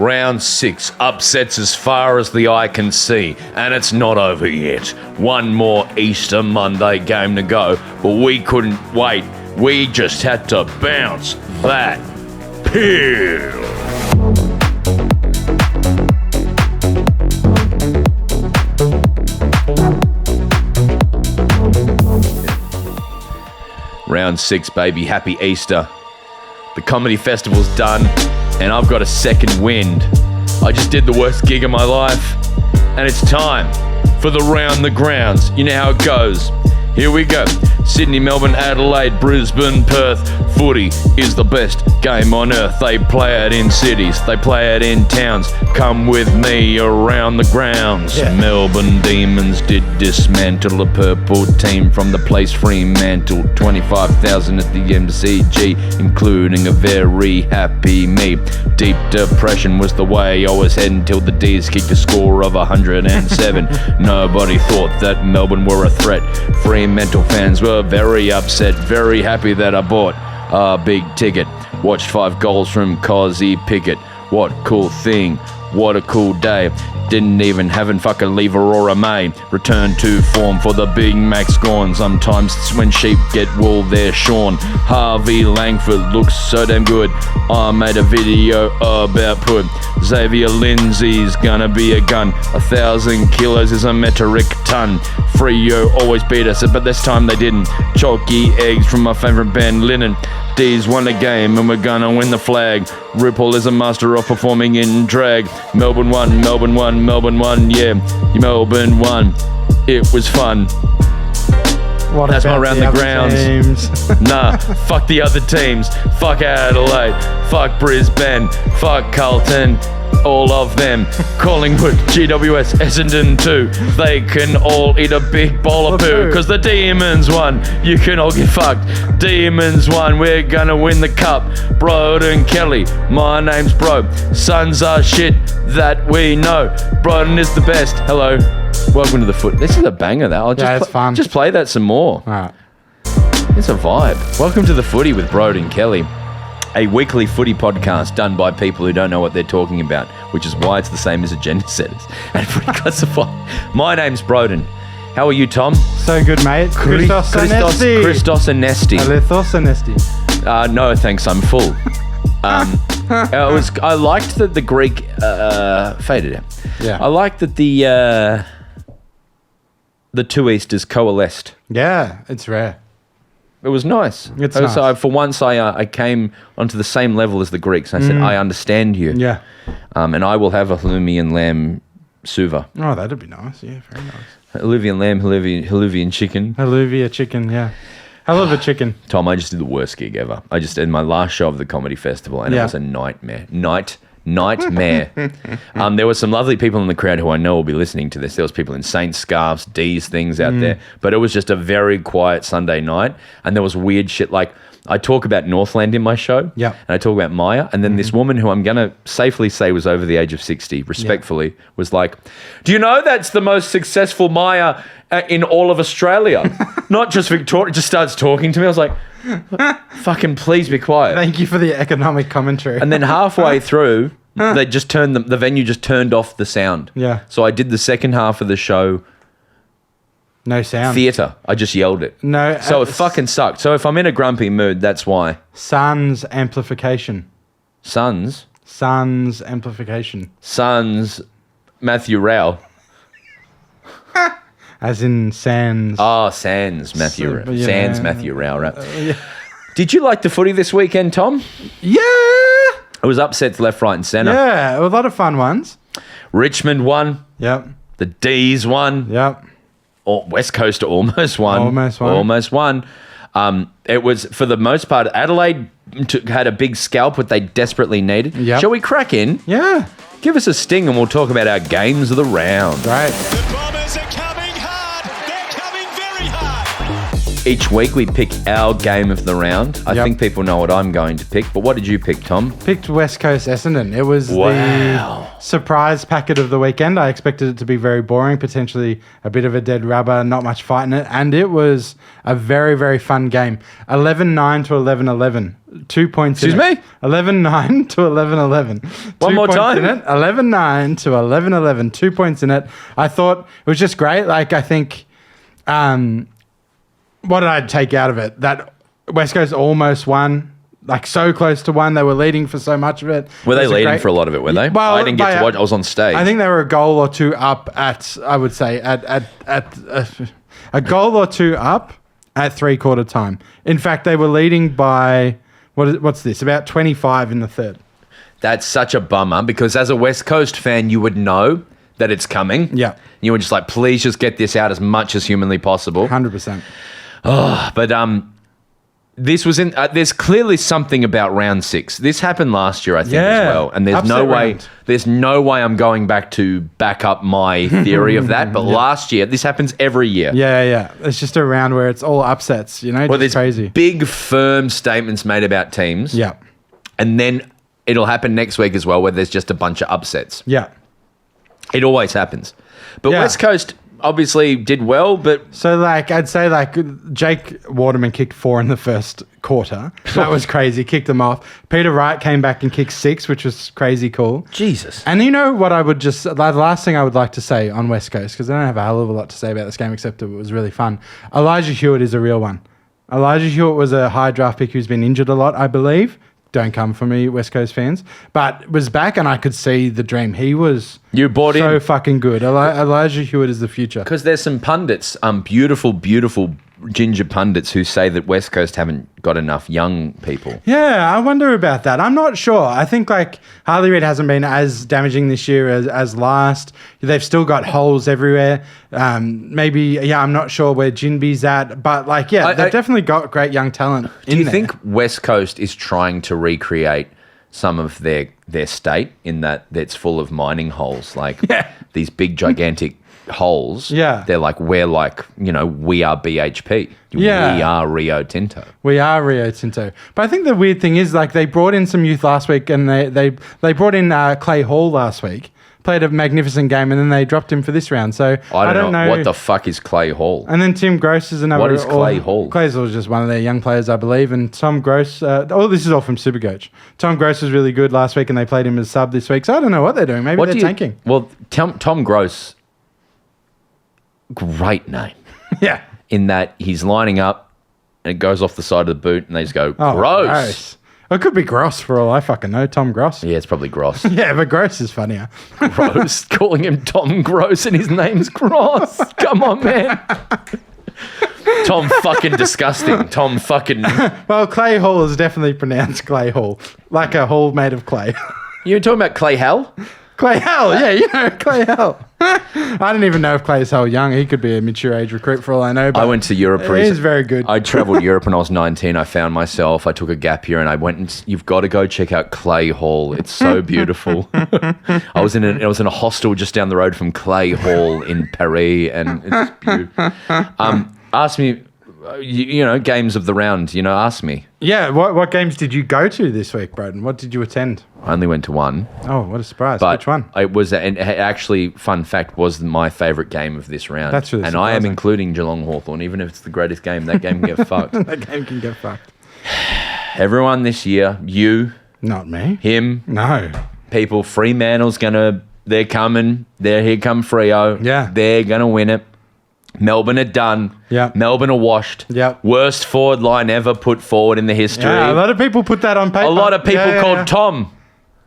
Round 6, upsets as far as the eye can see, and it's not over yet. One more Easter Monday game to go, but we couldn't wait. We just had to bounce that pill. Round 6, baby. Happy Easter. The comedy festival's done, and I've got a second wind. I just did the worst gig of my life, and it's time for the round the grounds. You know how it goes. Here we go. Sydney, Melbourne, Adelaide, Brisbane, Perth. Footy is the best game on earth. They play it in cities, they play it in towns. Come with me around the grounds. Yeah. Melbourne Demons did dismantle a purple team from the place Fremantle. 25,000 at the MCG, including a very happy me. Deep depression was the way I was heading till the D's kicked a score of 107. Nobody thought that Melbourne were a threat. Fremantle fans were very upset, very happy that I bought a big ticket. Watched 5 goals from Cozzy Pickett. What cool thing, what a cool day. Didn't even having fucking leave Aurora May. Return to form for the Big Mac scorn. Sometimes when sheep get wool, they're shorn. Harvey Langford looks so damn good. I made a video about put. Xavier Lindsay's gonna be a gun. 1,000 kilos is a metric ton. Freo always beat us, but this time they didn't. Chalky eggs from my favourite band, Linen. D's won the game and we're gonna win the flag. RuPaul is a master of performing in drag. Melbourne won, Melbourne won, Melbourne won, yeah. Melbourne won. It was fun. What That's my round the grounds. Nah, fuck the other teams. Fuck Adelaide. Fuck Brisbane. Fuck Carlton. All of them. Collingwood, GWS, Essendon too. They can all eat a big bowl of poo. Cause the Demons won. You can all get fucked. Demons won. We're gonna win the cup. Broden Kelly. My name's Bro. Suns are shit. That we know. Broden is the best. Hello. Welcome to the Foot. This is a banger, that. I'll just it's fun. Just play that some more. All right. It's a vibe. Welcome to the Footy with Broden Kelly, a weekly footy podcast done by people who don't know what they're talking about, which is why it's the same as Agenda Setters and Footy Classified. My name's Broden. How are you, Tom? So good, mate. Christos Anesti. Christos Anesti. Alethos Anesti. No, thanks. I'm full. I liked that the Greek faded out. Yeah. I liked that the two Easters coalesced. Yeah, it's rare. It was nice. It's nice. For once, I came onto the same level as the Greeks. I said, I understand you. Yeah. And I will have a halloumi and lamb suva. Oh, that'd be nice. Yeah, very nice. Halloumi and lamb, halloumi and chicken. Halloumi chicken, yeah. Halloumi chicken. Tom, I just did the worst gig ever. I just did my last show of the comedy festival, and it was a nightmare. Nightmare. There were some lovely people in the crowd who I know will be listening to this. There was people in Saint scarves, D's things out there, but it was just a very quiet Sunday night, and there was weird shit. Like, I talk about Northland in my show, and I talk about Maya, and then this woman who I'm gonna safely say was over the age of 60, respectfully, was like, "Do you know that's the most successful Maya in all of Australia? Not just Victoria." Just starts talking to me. I was like, "Fucking please be quiet." Thank you for the economic commentary. And then halfway through, they just turned the venue just turned off the sound. Yeah. So I did the second half of the show. No sound. Theatre. I just yelled it. No. So it fucking sucked. So if I'm in a grumpy mood, that's why. Sans amplification. Sans amplification. Sans Matthew Rao. As in Sans. Oh, Sans Matthew Rao. Sans Matthew Rao, right? Yeah. Did you like the footy this weekend, Tom? Yeah. It was upsets left, right and centre. Yeah, a lot of fun ones. Richmond won. Yep. The D's won. Yep. West Coast almost won. Almost won. It was, for the most part, Adelaide had a big scalp, what they desperately needed. Yep. Shall we crack in? Yeah. Give us a sting and we'll talk about our games of the round. Great. The Bombers are coming hard. They're coming very hard. Each week we pick our game of the round. I Yep. think people know what I'm going to pick, but what did you pick, Tom? Picked West Coast Essendon. It was Wow. the surprise packet of the weekend. I expected it to be very boring, potentially a bit of a dead rubber, not much fight in it. And it was a very, very fun game. 11-9 to 11-11. 2 points Excuse in it. me? 11-9 to 11-11. One more time. 11-9 to 11-11. 2 points in it. I thought it was just great. Like, I think... what did I take out of it? That West Coast almost won, like so close to one. They were leading for so much of it. Were they It was leading for a lot of it, were they? Well, I didn't get to watch. I was on stage. I think they were a goal or two up at, I would say, at a goal or two up at 3/4 time. In fact, they were leading by, what's this, about 25 in the third. That's such a bummer because as a West Coast fan, you would know that it's coming. Yeah. You were just like, please just get this out as much as humanly possible. 100%. But this was in. There's clearly something about round 6. This happened last year, I think, as Yeah. well. And there's Upset no way. round. There's no way I'm going back to back up my theory of that. But last year, this happens every year. Yeah. It's just a round where it's all upsets, you know, Well, just there's crazy. big, firm statements made about teams. Yeah. And then it'll happen next week as well, where there's just a bunch of upsets. Yeah. It always happens. But Yeah. West Coast obviously did well, but So, like, I'd say, like, Jake Waterman kicked 4 in the first quarter. That was crazy. Kicked them off. Peter Wright came back and kicked 6, which was crazy cool. Jesus. And you know what I would just... The last thing I would like to say on West Coast, because I don't have a hell of a lot to say about this game, except it was really fun. Elijah Hewitt is a real one. Elijah Hewitt was a high draft pick who's been injured a lot, I believe. Don't come for me, West Coast fans. But was back and I could see the dream. He was You bought so in. fucking good. Elijah Hewitt is the future. Because there's some pundits, beautiful ginger pundits who say that West Coast haven't got enough young people. Yeah, I wonder about that. I'm not sure. I think like Harley Reid hasn't been as damaging this year as last. They've still got holes everywhere. Maybe, I'm not sure where Jinby's at, but like, they've definitely got great young talent. Do you think West Coast is trying to recreate some of their state in that it's full of mining holes, like these big gigantic holes? Yeah. They're like, we are BHP. Yeah. We are Rio Tinto. We are Rio Tinto. But I think the weird thing is like they brought in some youth last week and they brought in Clay Hall last week. Played a magnificent game and then they dropped him for this round. So I don't know. What the fuck is Clay Hall? And then Tim Gross is another. What is Clay Hall? Clay Hall is just one of their young players, I believe. And Tom Gross, this is all from Supercoach. Tom Gross was really good last week and they played him as sub this week. So I don't know what they're doing. Maybe they're tanking. Well, Tom Gross, great name. Yeah. In that he's lining up and it goes off the side of the boot and they just go, Oh, gross. It could be Gross for all I fucking know. Tom Gross. Yeah, it's probably Gross. Yeah, but Gross is funnier. Gross. Calling him Tom Gross and his name's Gross. Come on, man. Tom fucking disgusting. Tom fucking... Well, Clay Hall is definitely pronounced Clay Hall. Like a hall made of clay. You're talking about Clay Hell? Clay Hell, yeah, Clay Hell. I don't even know if Clay's Hell young. He could be a mature age recruit for all I know. But I went to Europe. He's very good. I travelled Europe when I was 19. I found myself. I took a gap year and I went and you've got to go check out Clay Hall. It's so beautiful. I was in a hostel just down the road from Clay Hall in Paris and it's beautiful. Ask me, games of the round, ask me. Yeah, what games did you go to this week, Broden? What did you attend? I only went to one. Oh, what a surprise. But Which one? It was, and actually, fun fact, was my favourite game of this round. That's really And I am surprising. including Geelong Hawthorn, even if it's the greatest game, that game can get fucked. That game can get fucked. Everyone this year, you, Not me. him, No. people, Fremantle's they're coming. Here come Freo. Yeah. They're going to win it. Melbourne are done. Yeah. Melbourne are washed. Yep. Worst forward line ever put forward in the history. Yeah, a lot of people put that on paper. A lot of people Yeah, called yeah. Tom.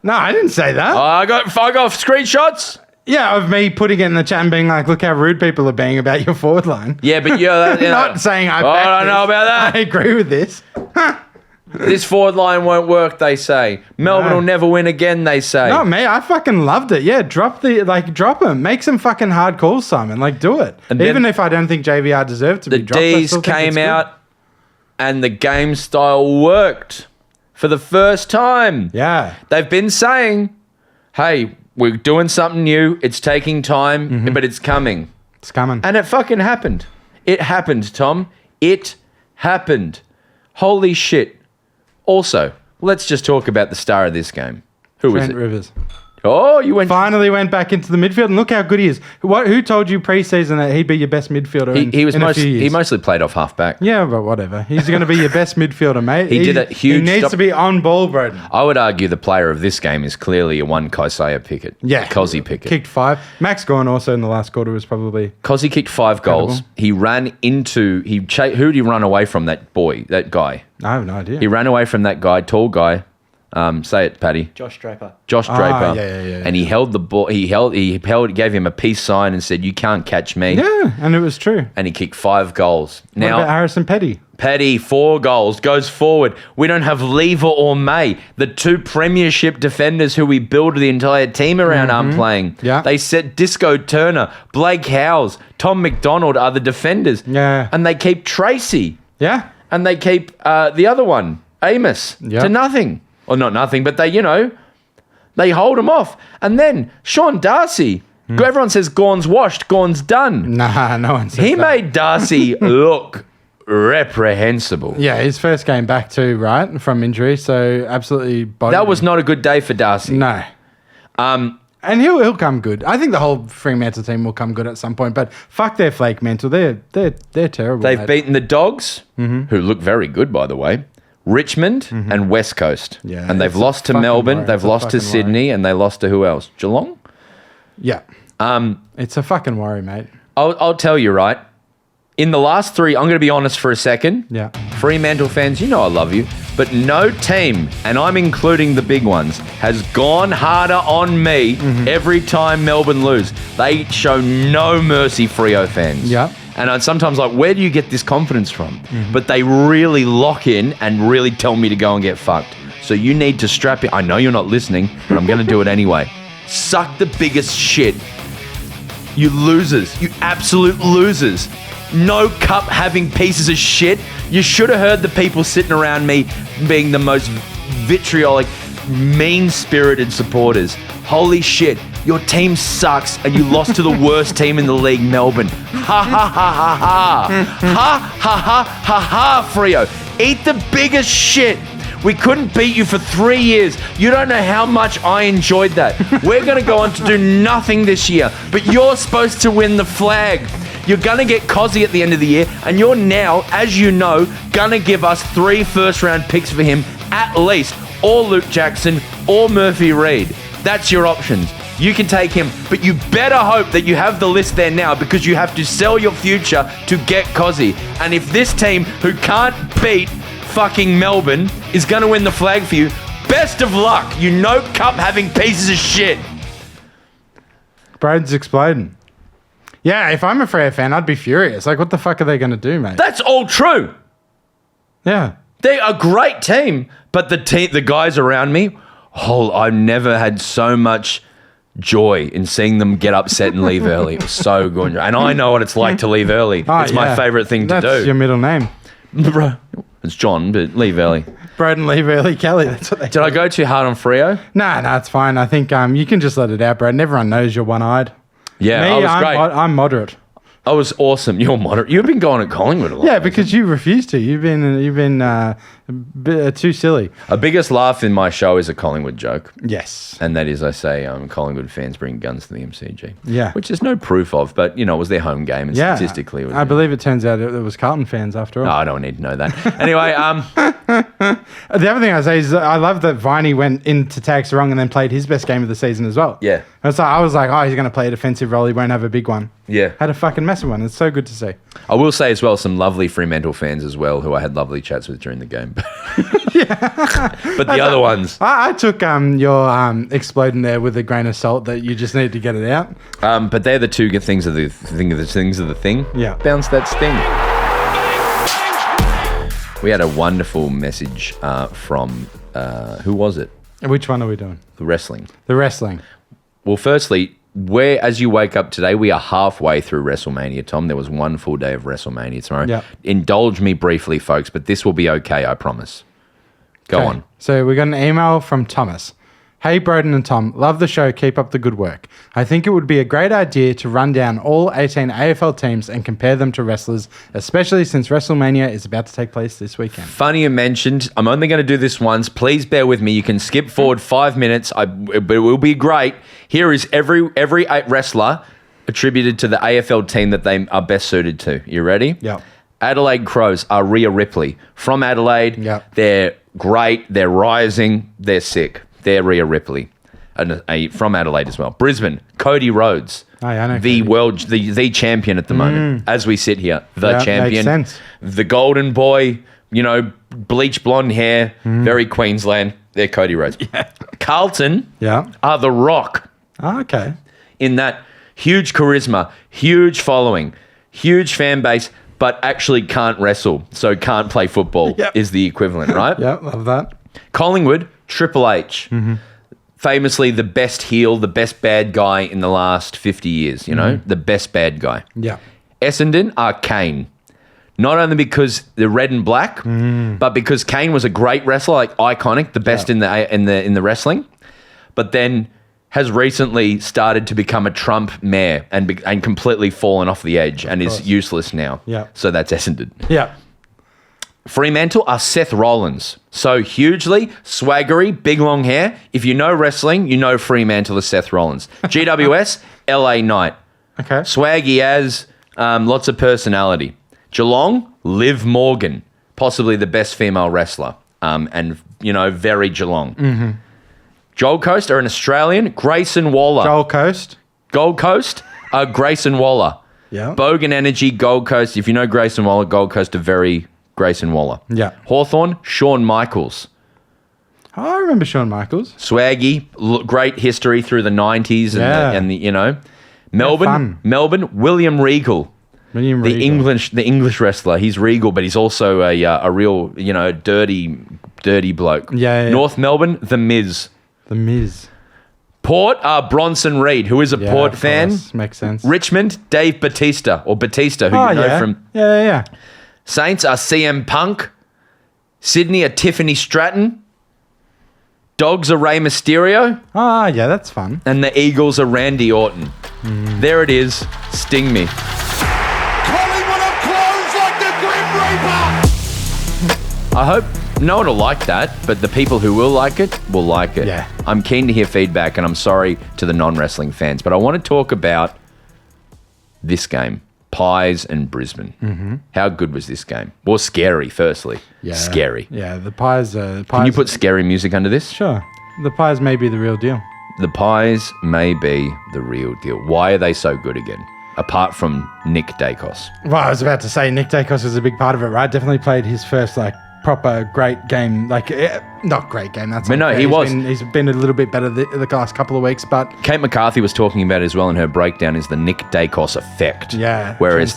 No, I didn't say that. I got screenshots. Yeah, of me putting it in the chat and being like, look how rude people are being about your forward line. Yeah, but Not saying I Oh, back I don't know this. about that. I agree with this. This forward line won't work, they say. Melbourne No. will never win again, they say. Not me. I fucking loved it. Yeah, drop them. Make some fucking hard calls, Simon. Like, do it. And then Even if I don't think JVR deserved to the be dropped. I D's still think came it's good. out and the game style worked for the first time. Yeah. They've been saying, hey, we're doing something new. It's taking time, but it's coming. It's coming. And it fucking happened. It happened, Tom. It happened? Holy shit. Also, let's just talk about the star of this game. Who was Trent it? Rivers. Oh, you went... Finally went back into the midfield, and look how good he is. Who told you pre-season that he'd be your best midfielder He was in a few years? He mostly played off half-back. Yeah, but whatever. He's going to be your best midfielder, mate. He did a huge... He needs to be on ball, Broden. I would argue the player of this game is clearly a one Kosei Pickett. Yeah. Cozzy Pickett. Kicked 5. Max Gawn also in the last quarter was probably... Cozzy kicked 5 goals. He ran into... who did he run away from? That guy. I have no idea. He ran away from that guy, tall guy. Say it, Paddy. Josh Draper. Josh Draper. Yeah. And he held the ball. He gave him a peace sign and said, "You can't catch me." Yeah, and it was true. And he kicked 5 goals. What about Harrison Petty? Petty, 4 goals, goes forward. We don't have Lever or May. The 2 premiership defenders who we build the entire team around aren't playing. Yeah. They set Disco Turner, Blake Howes, Tom McDonald are the defenders. Yeah. And they keep Tracy. Yeah. And they keep the other one, Amos, to nothing. Or not nothing, but they hold him off. And then Sean Darcy, everyone says Gawn's washed, Gawn's done. Nah, no one says He that. made Darcy look reprehensible. Yeah, his first game back too, right, from injury. So absolutely bodied That was him. not a good day for Darcy. No. And he'll come good. I think the whole Fremantle team will come good at some point. But fuck their flake mental. They're terrible. They've mate. beaten the Dogs, who look very good, by the way, Richmond and West Coast. Yeah, and they've it's a lost to fucking Melbourne. worry. They've It's a lost to fucking Sydney, and they lost to who else? Geelong? Yeah. It's a fucking worry, mate. I'll tell you, right? In the last 3, I'm going to be honest for a second. Yeah. Fremantle fans, you know I love you, but no team, and I'm including the big ones, has gone harder on me every time Melbourne lose. They show no mercy, Freo fans. Yeah. And I'm sometimes like, where do you get this confidence from? But they really lock in and really tell me to go and get fucked. So you need to strap it. I know you're not listening, but I'm going to do it anyway. Suck the biggest shit. You losers. You absolute losers. No cup having pieces of shit. You should have heard the people sitting around me being the most vitriolic, mean-spirited supporters. Holy shit. Your team sucks and you lost to the worst team in the league, Melbourne. Ha ha ha ha ha. Ha ha ha ha ha, Freo. Eat the biggest shit. We couldn't beat you for 3 years. You don't know how much I enjoyed that. We're going to go on to do nothing this year, but you're supposed to win the flag. You're going to get Cozzy at the end of the year, and you're now, as you know, going to give us 3 first-round picks for him at least, or Luke Jackson, or Murphy Reid. That's your options. You can take him, but you better hope that you have the list there now because you have to sell your future to get Cozzy. And if this team, who can't beat fucking Melbourne, is going to win the flag for you, best of luck, you no cup having pieces of shit. Broden's exploding. Yeah, if I'm a Freo fan, I'd be furious. Like, what the fuck are they going to do, mate? That's all true. Yeah. They're a great team, but the guys around me, I've never had so much joy in seeing them get upset and leave early. It was so good. And I know what it's like to leave early. Oh, it's my favourite thing to do. That's your middle name. Bro, it's John, but leave early. Broden, leave early, Kelly. That's what they Did I go too hard on Freo? Nah, it's fine. I think you can just let it out, Broden. Everyone knows you're one-eyed. Yeah, Me, I was great. I'm moderate. I was awesome. You're moderate. You've been going at Collingwood a lot. Yeah, because you refuse to. You've been a bit too silly. A biggest laugh in my show is a Collingwood joke. Yes. And that is, I say, Collingwood fans bring guns to the MCG. Yeah. Which there's no proof of, but, it was their home game, and Yeah. statistically it was... I believe it turns out it was Carlton fans after all. No, I don't need to know that. Anyway, The other thing I say is I love that Viney went into tags wrong and then played his best game of the season as well. Yeah. I was like, oh, he's going to play a defensive role. He won't have a big one. Yeah. Had a fucking massive one. It's so good to see. I will say as well, some lovely Fremantle fans as well, who I had lovely chats with during the game. But the other ones... I took your exploding there with a grain of salt that you just needed to get it out. But they're the two good things of the thing. Yeah. Bounce that sting. We had a wonderful message from... who was it? Which one are we doing? The wrestling. The wrestling. Well, firstly, as you wake up today, we are halfway through WrestleMania, Tom. There was one full day of WrestleMania tomorrow. Yeah. Indulge me briefly, folks, but this will be okay, I promise. Go on. So we got an email from Thomas, Hey, Broden and Tom, love the show. Keep up the good work. I think it would be a great idea to run down all 18 AFL teams and compare them to wrestlers, especially since WrestleMania is about to take place this weekend. Funny you mentioned. I'm only going to do this once. Please bear with me. You can skip forward 5 minutes, but it will be great. Here is every wrestler attributed to the AFL team that they are best suited to. You ready? Yeah. Adelaide Crows are Rhea Ripley. From Adelaide, they're great. They're rising. They're sick. They're Rhea Ripley. From Adelaide as well. Brisbane, Cody Rhodes. Oh, yeah, I know the Cody. world, the champion at the moment, as we sit here. The champion. Makes sense. The golden boy, bleach blonde hair, very Queensland. They're Cody Rhodes. Yeah. Carlton Yeah. are The Rock. Oh, okay. In that huge charisma, huge following, huge fan base, but actually can't wrestle, so can't play football is the equivalent, right? Yeah, love that. Collingwood, Triple H. Famously the best heel, the best bad guy in the last 50 years, the best bad guy. Yeah. Essendon are Kane. Not only because they're red and black, but because Kane was a great wrestler, like iconic, the best in the wrestling, but then has recently started to become a Trump mayor and completely fallen off the edge and is useless now. Yeah. So that's Essendon. Yeah. Fremantle are Seth Rollins. So hugely, swaggery, big long hair. If you know wrestling, you know Fremantle is Seth Rollins. GWS, LA Knight. Okay. Swaggy as, lots of personality. Geelong, Liv Morgan. Possibly the best female wrestler. And, very Geelong. Gold Coast are an Australian, Grayson Waller. Gold Coast are Grayson Waller. Yeah. Bogan Energy, Gold Coast. If you know Grayson Waller, Gold Coast are very Grayson Waller. Yeah. Hawthorn, Shawn Michaels. Oh, I remember Shawn Michaels. Swaggy, great history through the 90s Melbourne, William Regal. The English wrestler. He's regal, but he's also a real, dirty bloke. Yeah. North Melbourne, The Miz. The Miz. Port are Bronson Reed, who is a Port fan. Makes sense. Richmond, Dave Batista, who you know from. Yeah. Saints are CM Punk. Sydney are Tiffany Stratton. Dogs are Rey Mysterio. Ah, yeah, that's fun. And the Eagles are Randy Orton. There it is. Sting me. Collingwood have closed like the Grim Reaper. I hope no one will like that, but the people who will like it. Yeah. I'm keen to hear feedback, and I'm sorry to the non-wrestling fans, but I want to talk about this game. Pies and Brisbane. How good was this game? Well, scary, firstly. Yeah. Scary. Yeah, the Pies. Can you put scary music under this? Sure. The Pies may be the real deal. The Pies may be the real deal. Why are they so good again? Apart from Nick Dacos. Well, I was about to say Nick Dacos was a big part of it, right? Definitely played his first proper great game. Not great game. That's but no, he was. He's been a little bit better the last couple of weeks, but Kate McCarthy was talking about it as well in her breakdown is the Nick Dacos effect. Yeah. Whereas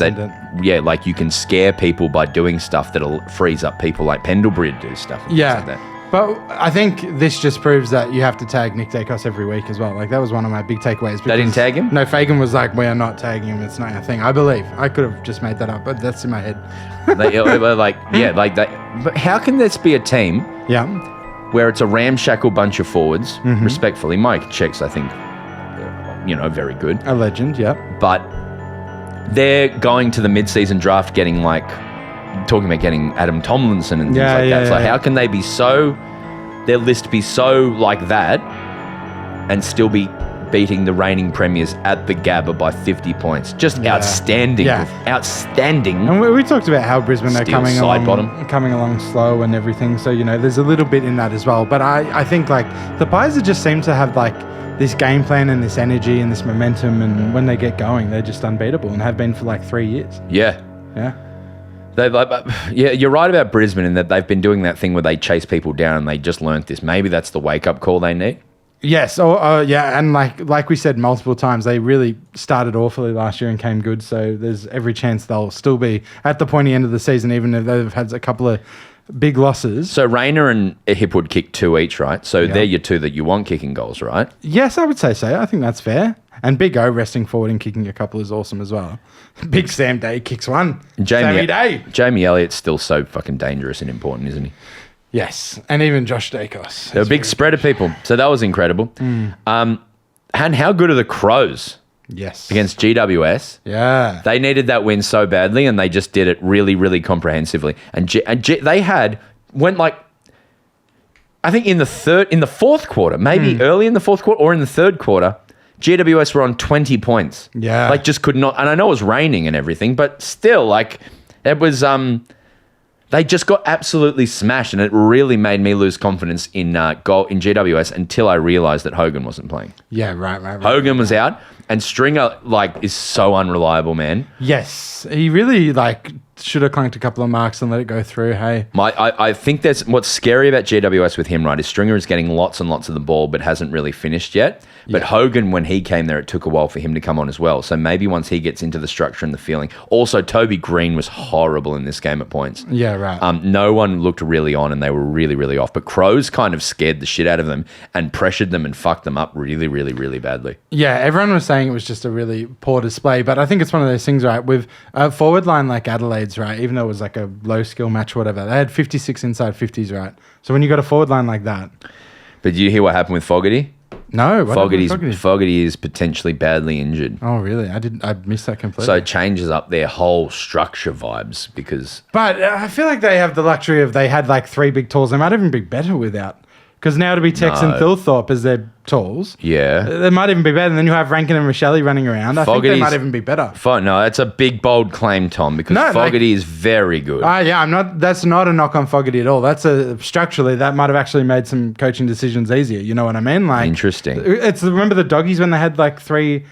you can scare people by doing stuff that'll freeze up people like Pendlebury to do stuff. And things like that. But I think this just proves that you have to tag Nick Dacos every week as well. That was one of my big takeaways. They didn't tag him? No, Fagan was like, we are not tagging him. It's not a thing. I believe. I could have just made that up, but that's in my head. But how can this be a team Yeah. where it's a ramshackle bunch of forwards, respectfully? Mike Check's, I think, very good. A legend, yeah. But they're going to the mid-season draft getting talking about getting Adam Tomlinson and things like that. So how can they be their list be so like that and still be beating the reigning premiers at the Gabba by 50 points? Just outstanding. Yeah. Outstanding. And we talked about how Brisbane are coming bottom. along slow and everything. So, there's a little bit in that as well. But I think the Pies just seem to have this game plan and this energy and this momentum. And when they get going, they're just unbeatable and have been for 3 years. Yeah. Yeah. You're right about Brisbane in that they've been doing that thing where they chase people down and they just learnt this. Maybe that's the wake-up call they need. Yes. And like we said multiple times, they really started awfully last year and came good. So there's every chance they'll still be at the pointy end of the season, even if they've had a couple of big losses. So Rayner and Hipwood kick 2 each, right? So they're your two that you want kicking goals, right? Yes, I would say so. I think that's fair. And Big O resting forward and kicking a couple is awesome as well. Big Sam Day kicks one. Sammy Day. Jamie Elliott's still so fucking dangerous and important, isn't he? Yes, and even Josh Dacos. They're a big spread of people. So that was incredible. And how good are the Crows Yes. against GWS? Yeah. They needed that win so badly, and they just did it really, really comprehensively. And they went like, I think in the fourth quarter, maybe early in the fourth quarter or in the third quarter, GWS were on 20 points. Yeah. Like just could not, and I know it was raining and everything, but still, like it was, they just got absolutely smashed, and it really made me lose confidence in GWS until I realised that Hogan wasn't playing. Yeah, right. Hogan was out, and Stringer is so unreliable, man. Yes. He really should have clanked a couple of marks and let it go through, hey. I think that's what's scary about GWS with him, right, is Stringer is getting lots and lots of the ball but hasn't really finished yet. But Hogan, when he came there, it took a while for him to come on as well. So maybe once he gets into the structure and the feeling. Also, Toby Green was horrible in this game at points. Yeah, right. No one looked really on, and they were really, really off. But Crows kind of scared the shit out of them and pressured them and fucked them up really, really, really badly. Yeah, everyone was saying it was just a really poor display, but I think it's one of those things, right, with a forward line like Adelaide's, right, even though it was like a low-skill match or whatever, they had 56 inside 50s, right? So when you got a forward line like that... But did you hear what happened with Fogarty? No, what happened with Fogarty is potentially badly injured. Oh, really? I missed that completely. So it changes up their whole structure vibes because... But I feel like they have the luxury of they had 3 big tools. They might even be better without. Because now to be Tex and Thilthorpe as their tools. Yeah. They might even be better. And then you have Rankin and Rochelle running around. I think they might even be better. No, it's a big, bold claim, Tom, because Fogarty is very good. Yeah, that's not a knock on Fogarty at all. Structurally, that might have actually made some coaching decisions easier. You know what I mean? Interesting. Remember the Doggies when they had 3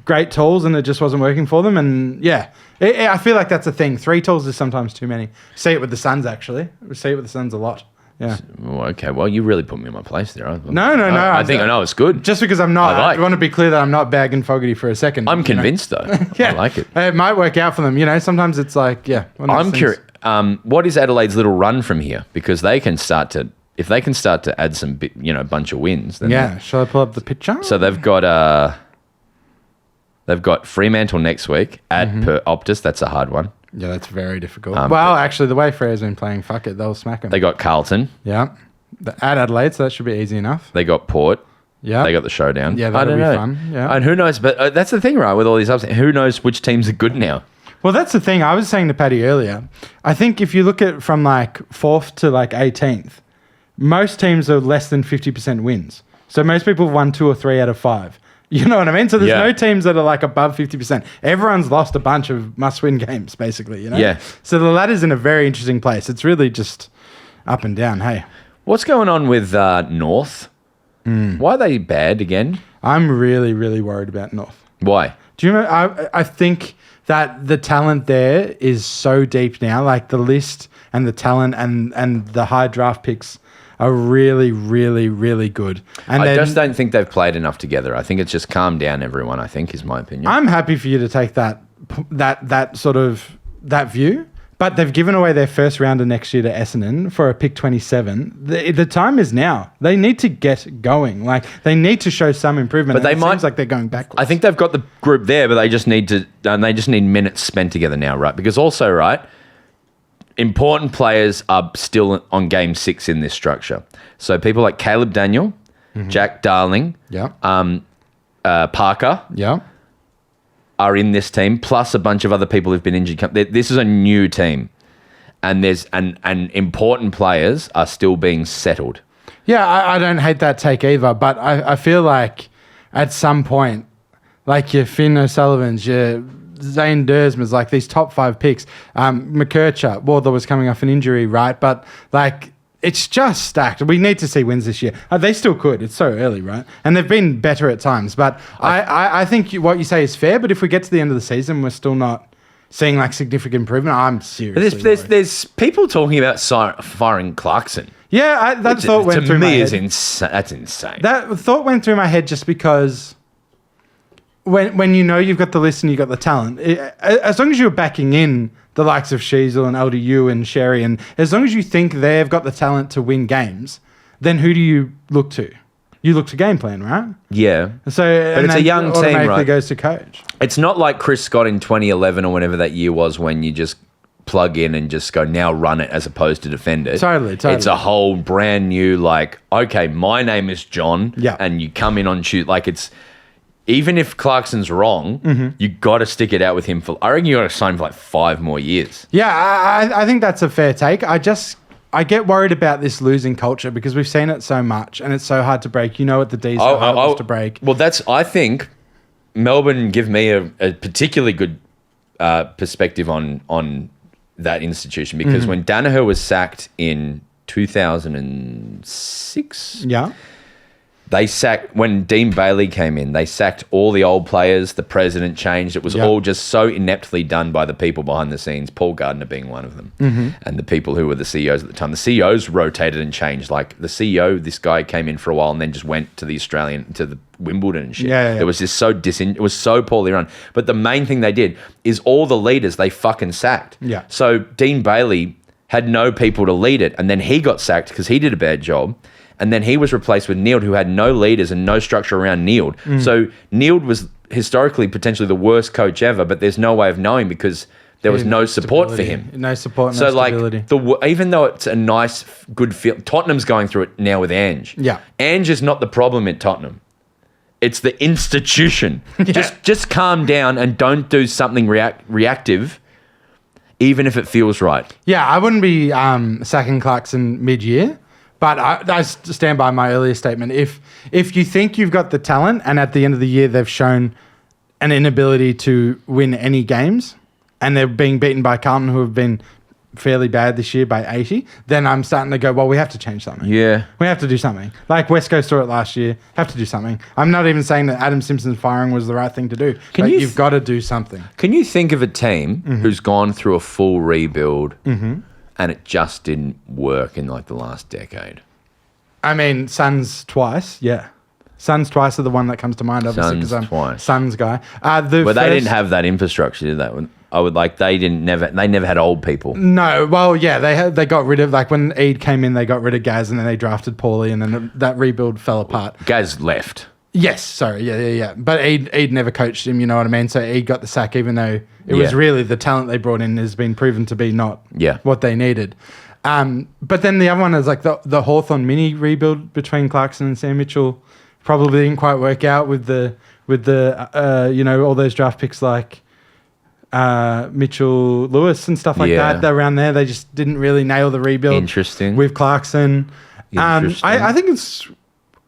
great tools and it just wasn't working for them? And yeah, I feel like that's a thing. 3 tools is sometimes too many. See it with the Suns, actually. We see it with the Suns a lot. Yeah. Okay. Well, you really put me in my place there. No. I think I know it's good. Just because I'm not. I want to be clear that I'm not bagging Fogarty for a second. I'm convinced though. Yeah. I like it. It might work out for them. Sometimes it's I'm curious. What is Adelaide's little run from here? Because if they can start to add some, bunch of wins. Then yeah. Shall I pull up the picture? So they've got Fremantle next week at per Optus. That's a hard one. Yeah, that's very difficult. Actually, the way Freya's been playing, fuck it, they'll smack them. They got Carlton. Yeah. At Adelaide, so that should be easy enough. They got Port. Yeah. They got the showdown. Yeah, that'll be fun. Yeah. And who knows? But that's the thing, right, with all these upsets. Who knows which teams are good now? Well, that's the thing. I was saying to Paddy earlier, I think if you look at from 4th to 18th, most teams are less than 50% wins. So most people have won 2 or 3 out of 5. You know what I mean? So there's no teams that are above 50%. Everyone's lost a bunch of must-win games, basically, Yeah. So the ladder's in a very interesting place. It's really just up and down, hey. What's going on with North? Why are they bad again? I'm really, really worried about North. Why? Do you remember? I think that the talent there is so deep now. The list and the talent and the high draft picks are really, really, really good. And I just don't think they've played enough together. I think it's just calmed down everyone, I think, is my opinion. I'm happy for you to take that view, but they've given away their first rounder next year to Essendon for a pick 27. The time is now. They need to get going. They need to show some improvement. But seems like they're going backwards. I think they've got the group there, but they just need minutes spent together now, right? Because also, right, important players are still on game 6 in this structure. So people like Caleb Daniel, Jack Darling, Parker are in this team, plus a bunch of other people who've been injured. This is a new team, and important players are still being settled. Yeah, I don't hate that take either, but I feel like at some point, your Finn O'Sullivans, your Zane Dersmers, these top 5 picks. McKercher, Wardlaw was coming off an injury, right? But it's just stacked. We need to see wins this year. They still could. It's so early, right? And they've been better at times. But I think what you say is fair. But if we get to the end of the season, we're still not seeing significant improvement. I'm seriously worried. There's people talking about firing Clarkson. Yeah, that thought went through my head. That's insane. That thought went through my head just because when you've got the list and you've got the talent, as long as you're backing in the likes of Sheasel and LDU and Sherry, and as long as you think they've got the talent to win games, then who do you look to? You look to game plan, right? Yeah. So, but it's a young team, right? Goes to coach. It's not like Chris Scott in 2011 or whenever that year was when you just plug in and just go, now run it, as opposed to defend it. Totally. It's a whole brand new, like, okay, my name is John, and you come in on shoot. Like, it's, even if Clarkson's wrong, you got to stick it out with him for, I reckon you got to sign him for like 5 more years. Yeah, I think that's a fair take. I get worried about this losing culture because we've seen it so much and it's so hard to break. You know what the D's are hard to break. Well, I think Melbourne give me a particularly good perspective on that institution, because when Danaher was sacked in 2006, when Dean Bailey came in, they sacked all the old players. The president changed. It was all just so ineptly done by the people behind the scenes, Paul Gardner being one of them, and the people who were the CEOs at the time. The CEOs rotated and changed. Like, the CEO, this guy came in for a while and then just went to the Wimbledon and shit. It was just it was so poorly run. But the main thing they did is all the leaders they fucking sacked. So Dean Bailey had no people to lead it, and then he got sacked because he did a bad job. And then he was replaced with Neild, who had no leaders and no structure around Neild. So Neild was historically potentially the worst coach ever, but there's no way of knowing because there was no support for him. No support, no so stability. Even though it's a nice, good feel, Tottenham's going through it now with Ange. Ange is not the problem at Tottenham. It's the institution. Just calm down and don't do something reactive, even if it feels right. Yeah, I wouldn't be sacking Clarkson mid-year. But I stand by my earlier statement. If you think you've got the talent and at the end of the year they've shown an inability to win any games and they're being beaten by Carlton, who have been fairly bad this year by 80, then I'm starting to go, well, we have to change something. Yeah. We have to do something. Like West Coast saw it last year. Have to do something. I'm not even saying that Adam Simpson's firing was the right thing to do. But you've got to do something. Can you think of a team who's gone through a full rebuild and it just didn't work in like the last decade? I mean, Suns twice, Suns twice are the one that comes to mind, obviously, because I'm a Suns guy. They didn't have that infrastructure, did they? They never had old people. No, well, yeah, they got rid of, like, when Eid came in, they got rid of Gaz and then they drafted Paulie and then that rebuild fell apart. Gaz left. Yes, sorry, yeah. But Eid never coached him, you know what I mean? So Eid got the sack, even though it was really the talent they brought in has been proven to be not what they needed. But then the other one is like the Hawthorn mini rebuild between Clarkson and Sam Mitchell probably didn't quite work out with the all those draft picks like Mitchell Lewis and stuff like that. They're around there. They just didn't really nail the rebuild. Interesting. With Clarkson. I think it's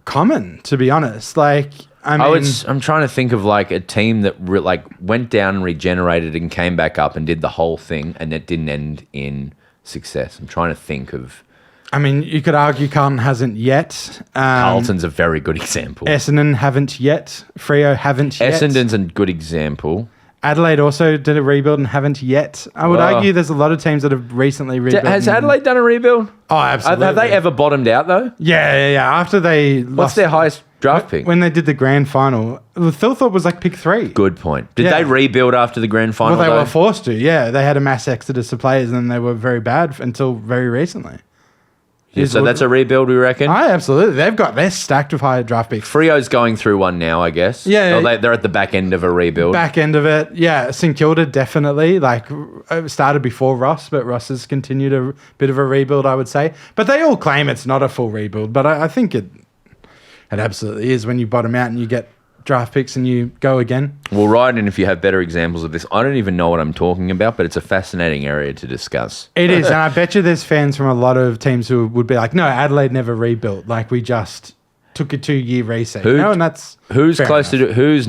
common, to be honest. Like, I'm trying to think of like a team that went down and regenerated and came back up and did the whole thing, and it didn't end in success. I'm trying to think of. I mean, you could argue Carlton hasn't yet. Carlton's a very good example. Essendon haven't yet. Freo haven't yet. Essendon's a good example. Adelaide also did a rebuild and haven't yet. I would argue there's a lot of teams that have recently rebuilt. Has Adelaide done a rebuild? Oh, absolutely. Have they ever bottomed out, though? Yeah. After they What's their highest draft pick? When they did the grand final, Thilthorpe was like pick 3. Good point. Did they rebuild after the grand final? Well, they were forced to, yeah. They had a mass exodus of players and they were very bad until very recently. Yeah, so that's a rebuild, we reckon? Absolutely. They're stacked with higher draft picks. Freo's going through one now, I guess. Yeah. They're at the back end of a rebuild. Back end of it, yeah. St Kilda definitely. Like, it started before Ross, but Ross has continued a bit of a rebuild, I would say. But they all claim it's not a full rebuild. But I think it absolutely is when you bottom out and you get draft picks and you go again. Well, write in if you have better examples of this. I don't even know what I'm talking about, but it's a fascinating area to discuss. It is, and I bet you there's fans from a lot of teams who would be like, no, Adelaide never rebuilt. Like, we just took a 2-year reset. And that's who's close enough. Who's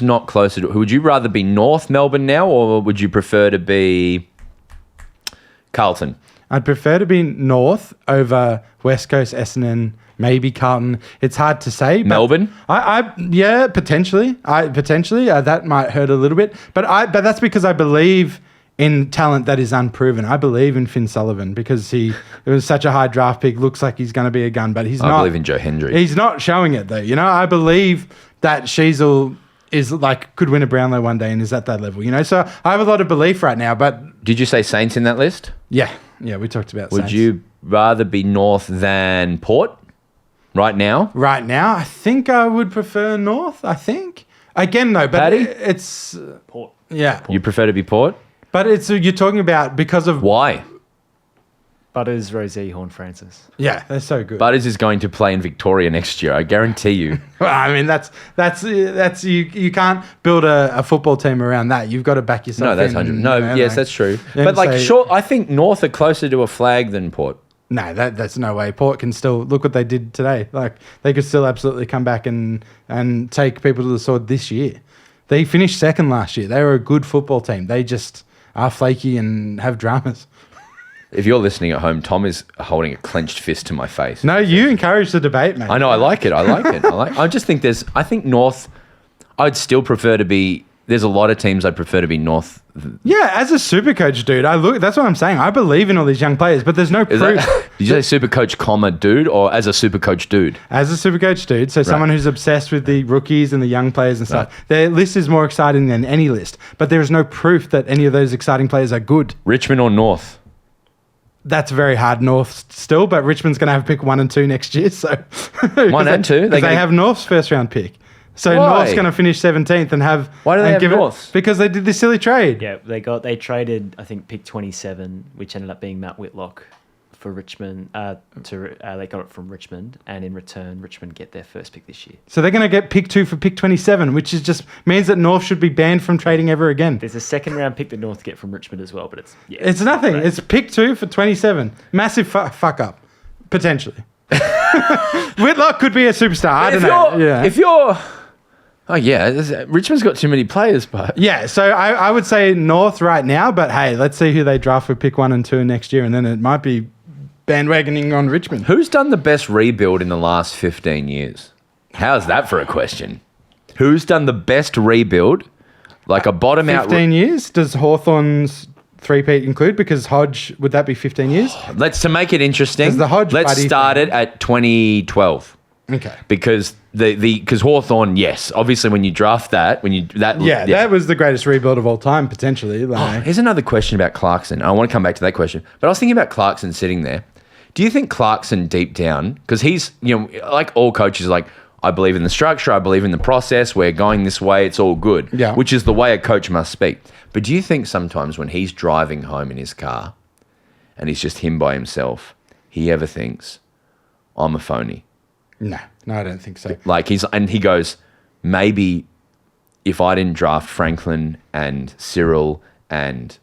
not closer to it? Would you rather be North Melbourne now, or would you prefer to be Carlton? I'd prefer to be North over West Coast, Essendon, maybe Carlton. It's hard to say. But Melbourne? Yeah, potentially. That might hurt a little bit. But that's because I believe in talent that is unproven. I believe in Finn Sullivan because it was such a high draft pick. Looks like he's going to be a gun, but he's not. I believe in Joe Hendry. He's not showing it though. You know, I believe that Sheasel is like could win a Brownlow one day and is at that level. You know, so I have a lot of belief right now. But did you say Saints in that list? Yeah, we talked about. Would Saints. you rather be North than Port? Right now? Right now, I think I would prefer North, I think. Again, though, but Paddy? it's... Port. Yeah. You prefer to be Port? But you're talking about because of Why? Butters, Rosie, Horn, Francis. Yeah, they're so good. Butters is going to play in Victoria next year. I guarantee you. Well, I mean, that's you can't build a football team around that. You've got to back yourself. No, that's in 100. and, No, you know, yes, like- that's true. Yeah, But like, so- sure, I think North are closer to a flag than Port. No, that's no way. Port can still look what they did today. Like they could still absolutely come back and take people to the sword this year. They finished second last year. They were a good football team. They just are flaky and have dramas. If you're listening at home, Tom is holding a clenched fist to my face. No, you encourage the debate, mate. I know. I like it. I just think I think North. I'd still prefer to be. There's a lot of teams I'd prefer to be North. Yeah, as a super coach, dude, that's what I'm saying. I believe in all these young players, but there's no Is proof. that, did you say super coach, dude, or as a super coach, dude? As a super coach, dude, so someone who's obsessed with the rookies and the young players and stuff, Right. their list is more exciting than any list, but there is no proof that any of those exciting players are good. Richmond or North? That's very hard North still, but Richmond's going to have pick 1 and 2 next year. So 1 and 2? Because they have North's first round pick. So Why? North's going to finish 17th and have. Why do they and have give North's? Because they did this silly trade. Yeah, they traded, I think, pick 27, which ended up being Matt Whitlock for Richmond. They got it from Richmond, and in return, Richmond get their first pick this year. So they're going to get pick 2 for pick 27, which is just means that North should be banned from trading ever again. There's a second round pick that North get from Richmond as well, but It's nothing. Right. It's pick 2 for 27. Massive fuck up, potentially. Whitlock could be a superstar. I don't know. Yeah. If you're, oh yeah, Richmond's got too many players, but Yeah, so I would say North right now, but hey, let's see who they draft for pick 1 and 2 next year, and then it might be bandwagoning on Richmond. who's done the best rebuild in the last 15 years? How's that for a question? Who's done the best rebuild? Like a bottom out. 15 years? Does Hawthorn's three-peat include? Because Hodge, would that be 15 years? To make it interesting. Does the Hodge let's buddy start thing- it at 2012. Okay. Because because Hawthorn, yes, obviously when you draft that, That was the greatest rebuild of all time, potentially. Like, Here's another question about Clarkson. I want to come back to that question, but I was thinking about Clarkson sitting there. Do you think Clarkson deep down, because he's, like all coaches, like, I believe in the structure, I believe in the process, we're going this way, it's all good, Yeah. which is the way a coach must speak. But do you think sometimes when he's driving home in his car and he's just him by himself, he ever thinks, I'm a phony? no, I don't think so. Like he goes, maybe if I didn't draft Franklin and Cyril and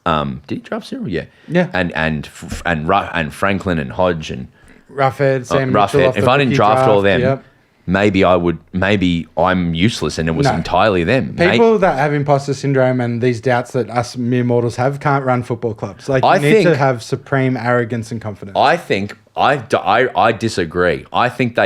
did he draft Cyril? Yeah. Yeah. And Franklin and Hodge and Roughhead, Sam Mitchell Roughhead. off If the I didn't rookie draft all of them, yep. maybe I'm useless and it was No. entirely them. People that have imposter syndrome and these doubts that us mere mortals have can't run football clubs. Like, I you need to think- have supreme arrogance and confidence. I think I disagree. I think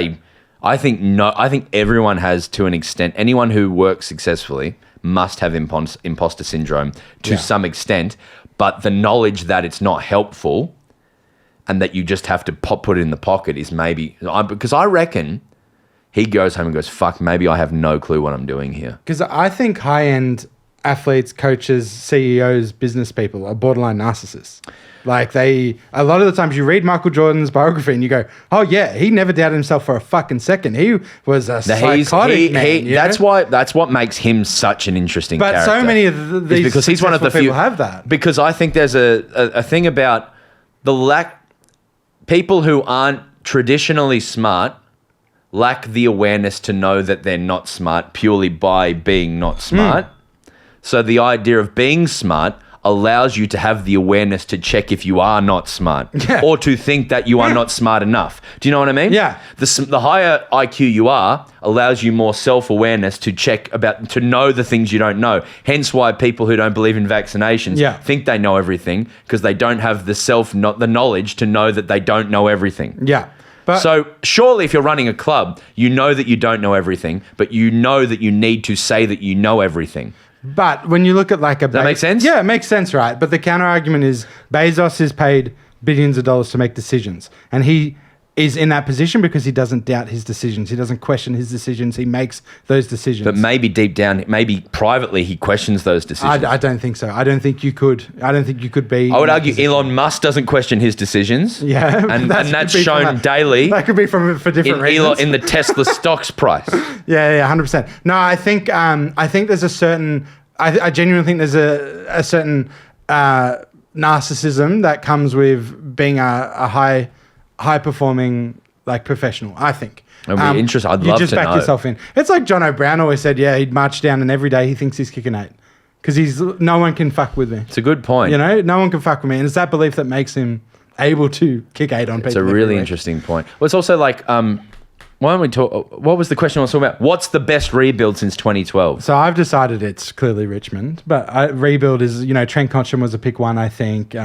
everyone has, to an extent. Anyone who works successfully must have imposter syndrome to Yeah. some extent, but the knowledge that it's not helpful and that you just have to put it in the pocket is because I reckon he goes home and goes, fuck, maybe I have no clue what I'm doing here. Because I think high-end athletes, coaches, CEOs, business people are borderline narcissists. Like a lot of the times you read Michael Jordan's biography and you go, oh yeah, he never doubted himself for a fucking second. He was a psychotic man. you know? That's what makes him such an interesting But character. so many of these because he's one of the few people have that. Because I think there's a thing about the people who aren't traditionally smart lack the awareness to know that they're not smart purely by being not smart. So the idea of being smart allows you to have the awareness to check if you are not smart or to think that you are not smart enough. Do you know what I mean? Yeah. The higher IQ you are allows you more self-awareness to to know the things you don't know. Hence why people who don't believe in vaccinations think they know everything, because they don't have the knowledge to know that they don't know everything. Yeah. But So surely if you're running a club, you know that you don't know everything, but you know that you need to say that you know everything. But when you look at like a... That make sense? Yeah, it makes sense, right? But the counter argument is Bezos is paid billions of dollars to make decisions. And he is in that position because he doesn't doubt his decisions. He doesn't question his decisions. He makes those decisions. But maybe deep down, maybe privately, he questions those decisions. I don't think so. I don't think you could. I don't think you could be... I would in that argue position. Elon Musk doesn't question his decisions. Yeah. And that that's could be from shown a- daily That could be for different reasons. in the Tesla stocks price. Yeah, 100%. No, I think there's a certain I genuinely think there's a certain narcissism that comes with being a high performing like professional. I think. It'd be interesting. I'd love to know. You just back yourself in. It's like John O'Brien always said. Yeah, he'd march down, and every day he thinks he's kicking 8 because no one can fuck with me. It's a good point. You know, no one can fuck with me, and it's that belief that makes him able to kick 8 on people. It's a really interesting point. Well, it's also like, why don't we talk? What was the question I was talking about? What's the best rebuild since 2012? So I've decided it's clearly Richmond, but rebuild is, Trent Cotchin was a pick 1, I think. They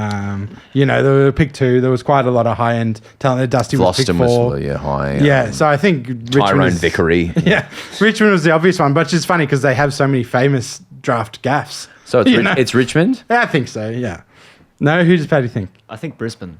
were a pick 2. There was quite a lot of high end talent. Dusty was pick 4. Was high. Yeah, so I think Richmond Tyrone Vickery. Yeah, Richmond was the obvious one, but it's funny because they have so many famous draft gaffes. So it's Richmond? Yeah, I think so. Yeah. No, who does Paddy think? I think Brisbane.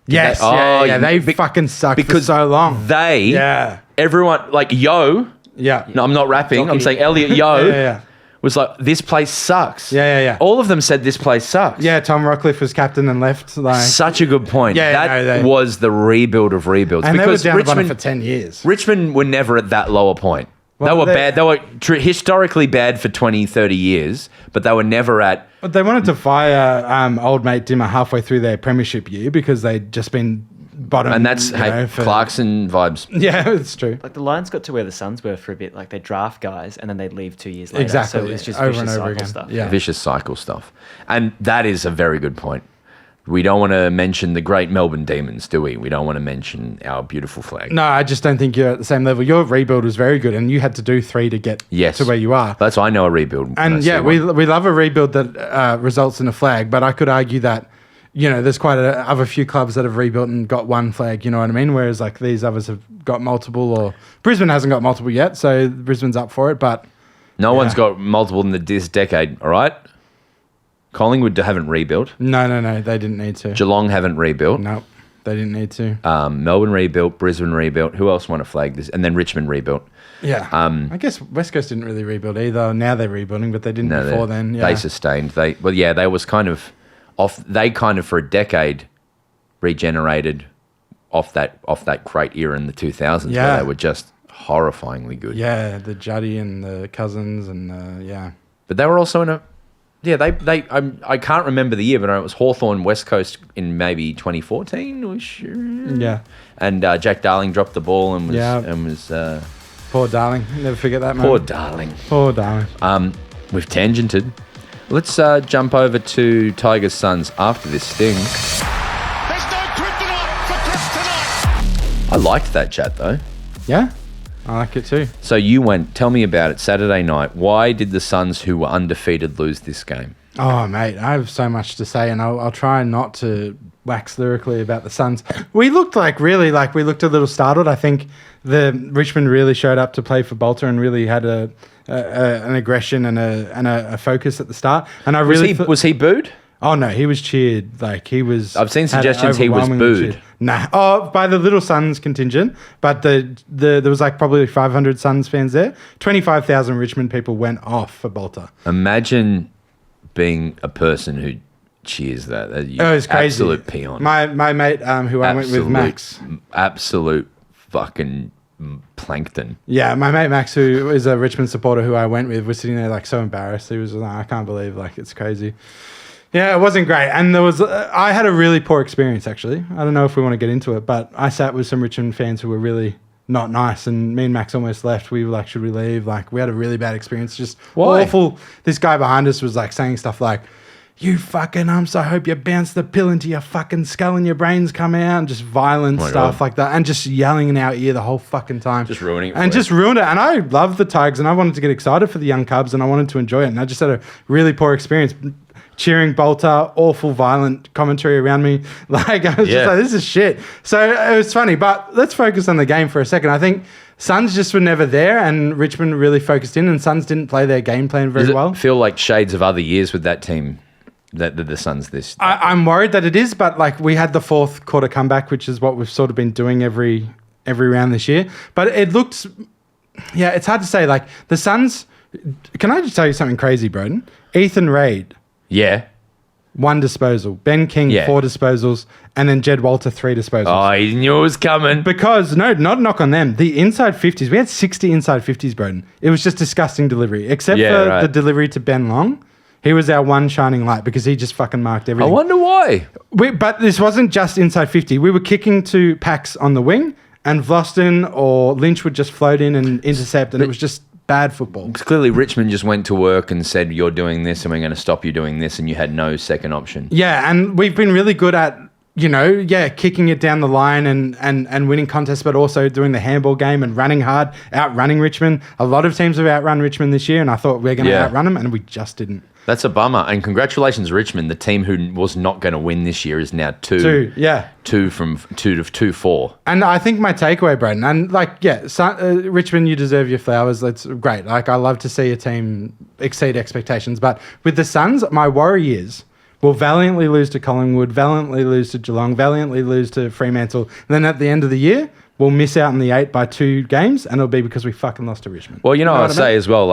Yes, they fucking sucked for so long. Everyone, like Yo. Yeah. No, I'm not rapping. I'm saying Elliot Yo was like, this place sucks. Yeah. All of them said this place sucks. Yeah, Tom Rockcliffe was captain and left. Such a good point. That was the rebuild of rebuilds. And because they were down for 10 years. Richmond were never at that lower point. Well, they were bad. They were historically bad for 20, 30 years, but they were never at... But they wanted to fire old mate Dimmer halfway through their premiership year because they'd just been bottom. And that's Clarkson vibes. Yeah, it's true. Like the Lions got to where the Suns were for a bit. Like they draft guys and then they'd leave 2 years later. Exactly. So it's just over vicious and over cycle again. stuff. Yeah. Vicious cycle stuff. And that is a very good point. We don't want to mention the great Melbourne Demons, do we? We don't want to mention our beautiful flag. No, I just don't think you're at the same level. Your rebuild was very good, and you had to do 3 to get to where you are. That's why I know a rebuild. And we love a rebuild that results in a flag, but I could argue that, there's quite a few clubs that have rebuilt and got 1 flag, you know what I mean? Whereas like these others have got multiple, or Brisbane hasn't got multiple yet, so Brisbane's up for it, but... No one's got multiple in this decade, all right? Collingwood haven't rebuilt. No, they didn't need to. Geelong haven't rebuilt. No, they didn't need to. Melbourne rebuilt, Brisbane rebuilt. Who else won a flag this? And then Richmond rebuilt. Yeah. I guess West Coast didn't really rebuild either. Now they're rebuilding, but they didn't before then. Yeah. They sustained. They was kind of off. They kind of for a decade regenerated off that great era in the 2000s where they were just horrifyingly good. Yeah, the Juddy and the Cousins and But they were also in a... Yeah, I can't remember the year, but it was Hawthorn West Coast in maybe 2014. Yeah. And Jack Darling dropped the ball and was poor Darling. Never forget that, man. Poor Darling. We've tangented. Let's jump over to Tigers Suns after this sting. There's no kryptonite for kryptonite. I liked that chat though. Yeah? I like it too. So tell me about it, Saturday night. Why did the Suns, who were undefeated, lose this game? Oh, mate, I have so much to say, and I'll try not to wax lyrically about the Suns. We looked we looked a little startled. I think the Richmond really showed up to play for Bolter and really had an aggression and a focus at the start. And I really was he booed? Oh no, he was cheered. I've seen suggestions he was booed. Cheered. Nah, by the Little Suns contingent, but there was probably 500 Suns fans there. 25,000 Richmond people went off for Bolter. Imagine being a person who cheers that. It was crazy. Absolute peon. My mate, who I went with, Max. Absolute fucking plankton. Yeah, my mate Max, who is a Richmond supporter who I went with, was sitting there so embarrassed. He was like, I can't believe it's crazy. Yeah, it wasn't great. And I had a really poor experience, actually. I don't know if we want to get into it, but I sat with some Richmond fans who were really not nice, and me and Max almost left. We were like, should we leave? We had a really bad experience. Just awful. This guy behind us was saying stuff like, you fucking umps, I hope you bounce the pill into your fucking skull and your brains come out, and just violent stuff like that, and just yelling in our ear the whole fucking time. Just ruining it. And just ruined it. And I love the Tigers, and I wanted to get excited for the young Cubs, and I wanted to enjoy it, and I just had a really poor experience. Cheering Bolter, awful violent commentary around me. I was just like, this is shit. So it was funny, but let's focus on the game for a second. I think Suns just were never there, and Richmond really focused in, and Suns didn't play their game plan very well. Does it feel like shades of other years with that team, that the Suns this? I'm worried that it is, but we had the fourth quarter comeback, which is what we've sort of been doing every round this year. But it looked, it's hard to say. The Suns, can I just tell you something crazy, Broden? Ethan Reid. Yeah. 1 disposal. Ben King, Yeah. 4 disposals. And then Jed Walter, 3 disposals. Oh, he knew it was coming. Because, no, not a knock on them. The inside 50s, we had 60 inside 50s, Broden. It was just disgusting delivery. Except Yeah, for right. the delivery to Ben Long. He was our one shining light because he just fucking marked I everything. wonder why. But this wasn't just inside 50. We were kicking to packs on the wing, and Vlosten or Lynch would just float in and intercept, and it was just bad football. Clearly, Richmond just went to work and said, you're doing this and we're going to stop you doing this, and you had no second option. Yeah, and we've been really good at, kicking it down the line and winning contests, but also doing the handball game and running hard, outrunning Richmond. A lot of teams have outrun Richmond this year, and I thought we're going to outrun them, and we just didn't. That's a bummer. And congratulations, Richmond. The team who was not going to win this year is now 2. 2 from 2 to 2-4. And I think my takeaway, Broden, and Richmond, you deserve your flowers. That's great. Like, I love to see a team exceed expectations. But with the Suns, my worry is we'll valiantly lose to Collingwood, valiantly lose to Geelong, valiantly lose to Fremantle. And then at the end of the year, we'll miss out in the 8 by 2 games, and it'll be because we fucking lost to Richmond. Well, what I what I say mean? as well,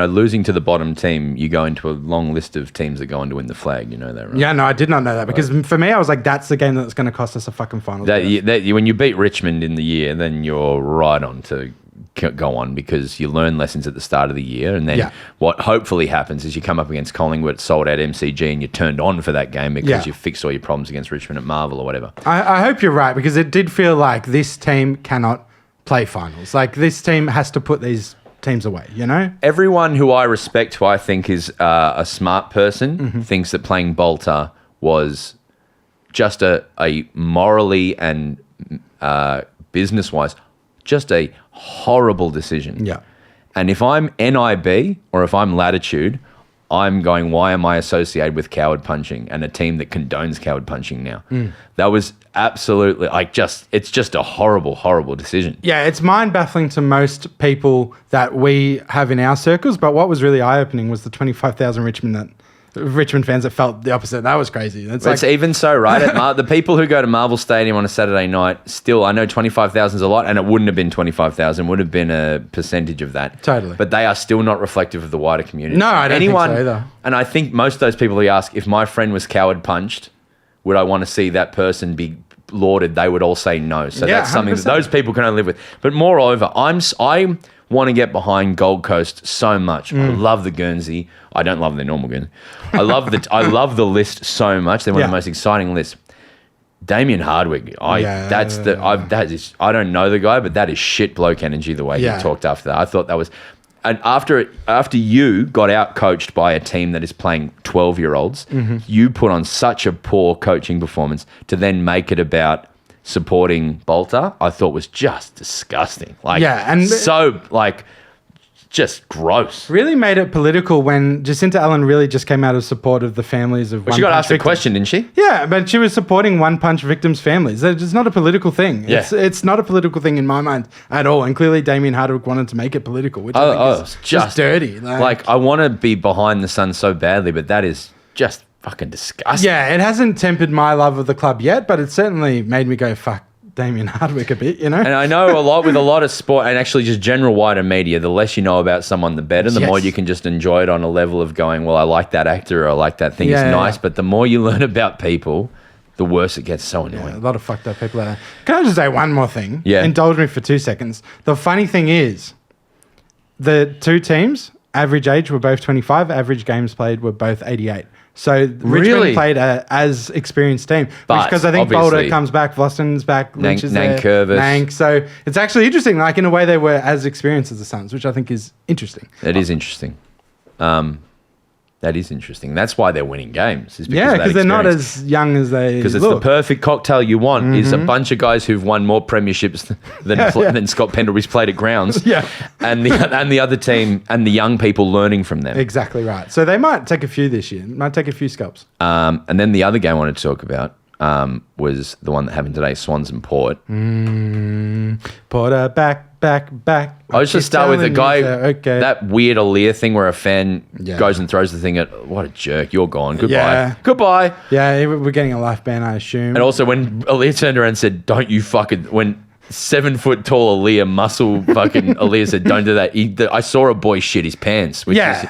losing to the bottom team, you go into a long list of teams that go on to win the flag. You know that, right? Yeah, no, I did not know that because for me, I was like, that's the game that's going to cost us a fucking final. When you beat Richmond in the year, then you're right on to go on because you learn lessons at the start of the year, and then what hopefully happens is you come up against Collingwood, sold out MCG, and you're turned on for that game because you fixed all your problems against Richmond at Marvel or whatever. I hope you're right because it did feel like this team cannot play finals. Like, this team has to put these teams away, Everyone who I respect, who I think is a smart person, thinks that playing Bolter was just a morally and business-wise, just a horrible decision. Yeah. And if I'm NIB or if I'm Latitude, I'm going, why am I associated with coward punching and a team that condones coward punching now? That was absolutely, it's just a horrible, horrible decision. Yeah, it's mind-baffling to most people that we have in our circles, but what was really eye-opening was the 25,000 Richmond fans that felt the opposite. That was crazy. It's even so, right? The people who go to Marvel Stadium on a Saturday night, still, I know 25,000 is a lot, and it wouldn't have been 25,000, would have been a percentage of that. Totally. But they are still not reflective of the wider community. No, I don't think so either. And I think most of those people who ask, if my friend was coward punched, would I want to see that person be lauded? They would all say no. So that's something 100%. that those people can only live with. But moreover, I want to get behind Gold Coast so much. I love the Guernsey. I don't love their normal Guernsey. I love the list so much. They're one of the most exciting lists. Damien Hardwick. I don't know the guy, but that is shit bloke energy the way he talked after that. I thought that was, and after you got out coached by a team that is playing 12-year-olds, you put on such a poor coaching performance to then make it about supporting Bolter, I thought was just disgusting. Just gross. Really made it political when Jacinta Allen really just came out of support of the families of Well, she got asked a question, didn't she? Yeah, but she was supporting one-punch victims' families. It's not a political thing. Yeah. It's not a political thing in my mind at all. And clearly Damien Hardwick wanted to make it political, which I think is just dirty. I want to be behind the Suns so badly, but that is just fucking disgusting. Yeah, it hasn't tempered my love of the club yet, but it certainly made me go, fuck Damien Hardwick a bit, And I know with a lot of sport and actually just general wider media, the less you know about someone, the better. The more you can just enjoy it on a level of going, well, I like that actor or I like that thing. It's nice. But the more you learn about people, the worse it gets. So annoying. A lot of fucked up people out there. Can I just say one more thing? Yeah. Indulge me for 2 seconds. The funny thing is, the two teams, average age were both 25, average games played were both 88. So Richmond played as experienced team. Because I think Boulder comes back, Vlosten's back, Lynch is there. Nankervis. So it's actually interesting. Like, in a way, they were as experienced as the Suns, which I think is interesting. It is interesting. That is interesting. That's why they're winning games. Because they're not as young as they Because it's look. the perfect cocktail you want is a bunch of guys who've won more premierships than Scott Pendlebury's played at grounds. And the other team and the young people learning from them. Exactly right. So they might take a few this year. Might take a few scalps. And then the other game I wanted to talk about was the one that happened today, Swans and Port. Porter back. I'll just start with the guy, okay. that weird Aaliyah thing where a fan goes and throws the thing at, what a jerk, you're gone, goodbye. Yeah. Goodbye. Yeah, we're getting a life ban, I assume. And also when Aaliyah turned around and said, don't you fucking, when 7 foot tall Aaliyah, muscle fucking Aaliyah said, don't do that. I saw a boy shit his pants. Which is,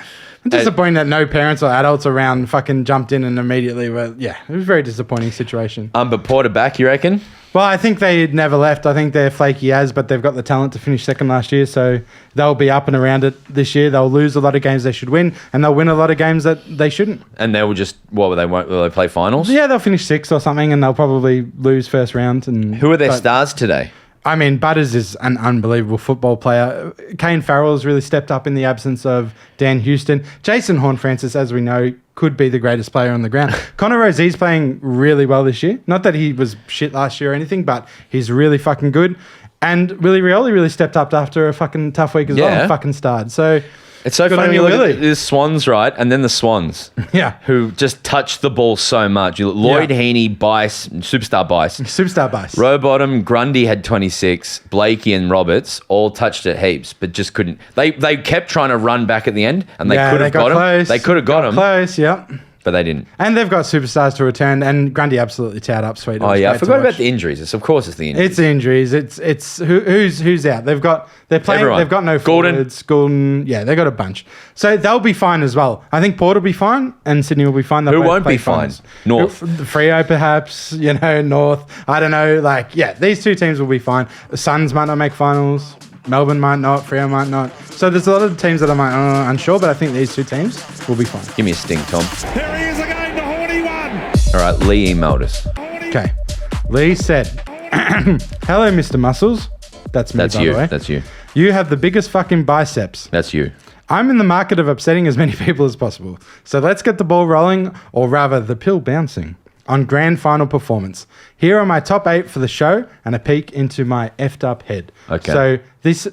Disappointing that no parents or adults around fucking jumped in and immediately were, it was a very disappointing situation. But Porter back, you reckon? Well, I think they never left. I think they're flaky as, but they've got the talent to finish second last year, so they'll be up and around it this year. They'll lose a lot of games they should win, and they'll win a lot of games that they shouldn't. And they will just, will they play finals? Yeah, they'll finish sixth or something, and they'll probably lose first round. And Who are their stars today? I mean, Butters is an unbelievable football player. Kane Farrell's really stepped up in the absence of Dan Houston. Jason Horne-Francis, as we know, could be the greatest player on the ground. Connor Rozier's playing really well this year. Not that he was shit last year or anything, but he's really fucking good. And Willie Rioli really stepped up after a fucking tough week as well and fucking starred. So it's so good funny on you you, look Willie. at the Swans, right? And then the Swans. Yeah. Who just touched the ball so much. Lloyd, Heaney, Bice, Superstar Bice. Superstar Bice. Rowbottom, Grundy had 26. Blakey and Roberts all touched it heaps, but just couldn't. They kept trying to run back at the end, and they could have got him. They could have got him. Close, yeah. But they didn't. And they've got superstars to return, and Grundy absolutely towed up sweet. Oh yeah, I forgot about the injuries. Of course, it's the injuries. It's the injuries. It's who's out. They're playing. Everyone. They've got no Gordon. forwards. Gordon. Yeah, they've got a bunch. So they'll be fine as well. I think Port will be fine, and Sydney will be fine. They'll Who both won't play be fine? finals. North. Freo perhaps. North. I don't know. These two teams will be fine. The Suns might not make finals. Melbourne might not. Freo might not. So there's a lot of teams that I'm unsure, but I think these two teams will be fine. Give me a sting, Tom. Here he is again, the horny one. All right, Lee emailed us. Okay. Lee said, "Hello, Mr. Muscles." That's me, That's by you. the way. That's you. You have the biggest fucking biceps. That's you. I'm in the market of upsetting as many people as possible. So let's get the ball rolling, or rather the pill bouncing, on grand final performance. Here are my top 8 for the show and a peek into my effed up head. Okay. So this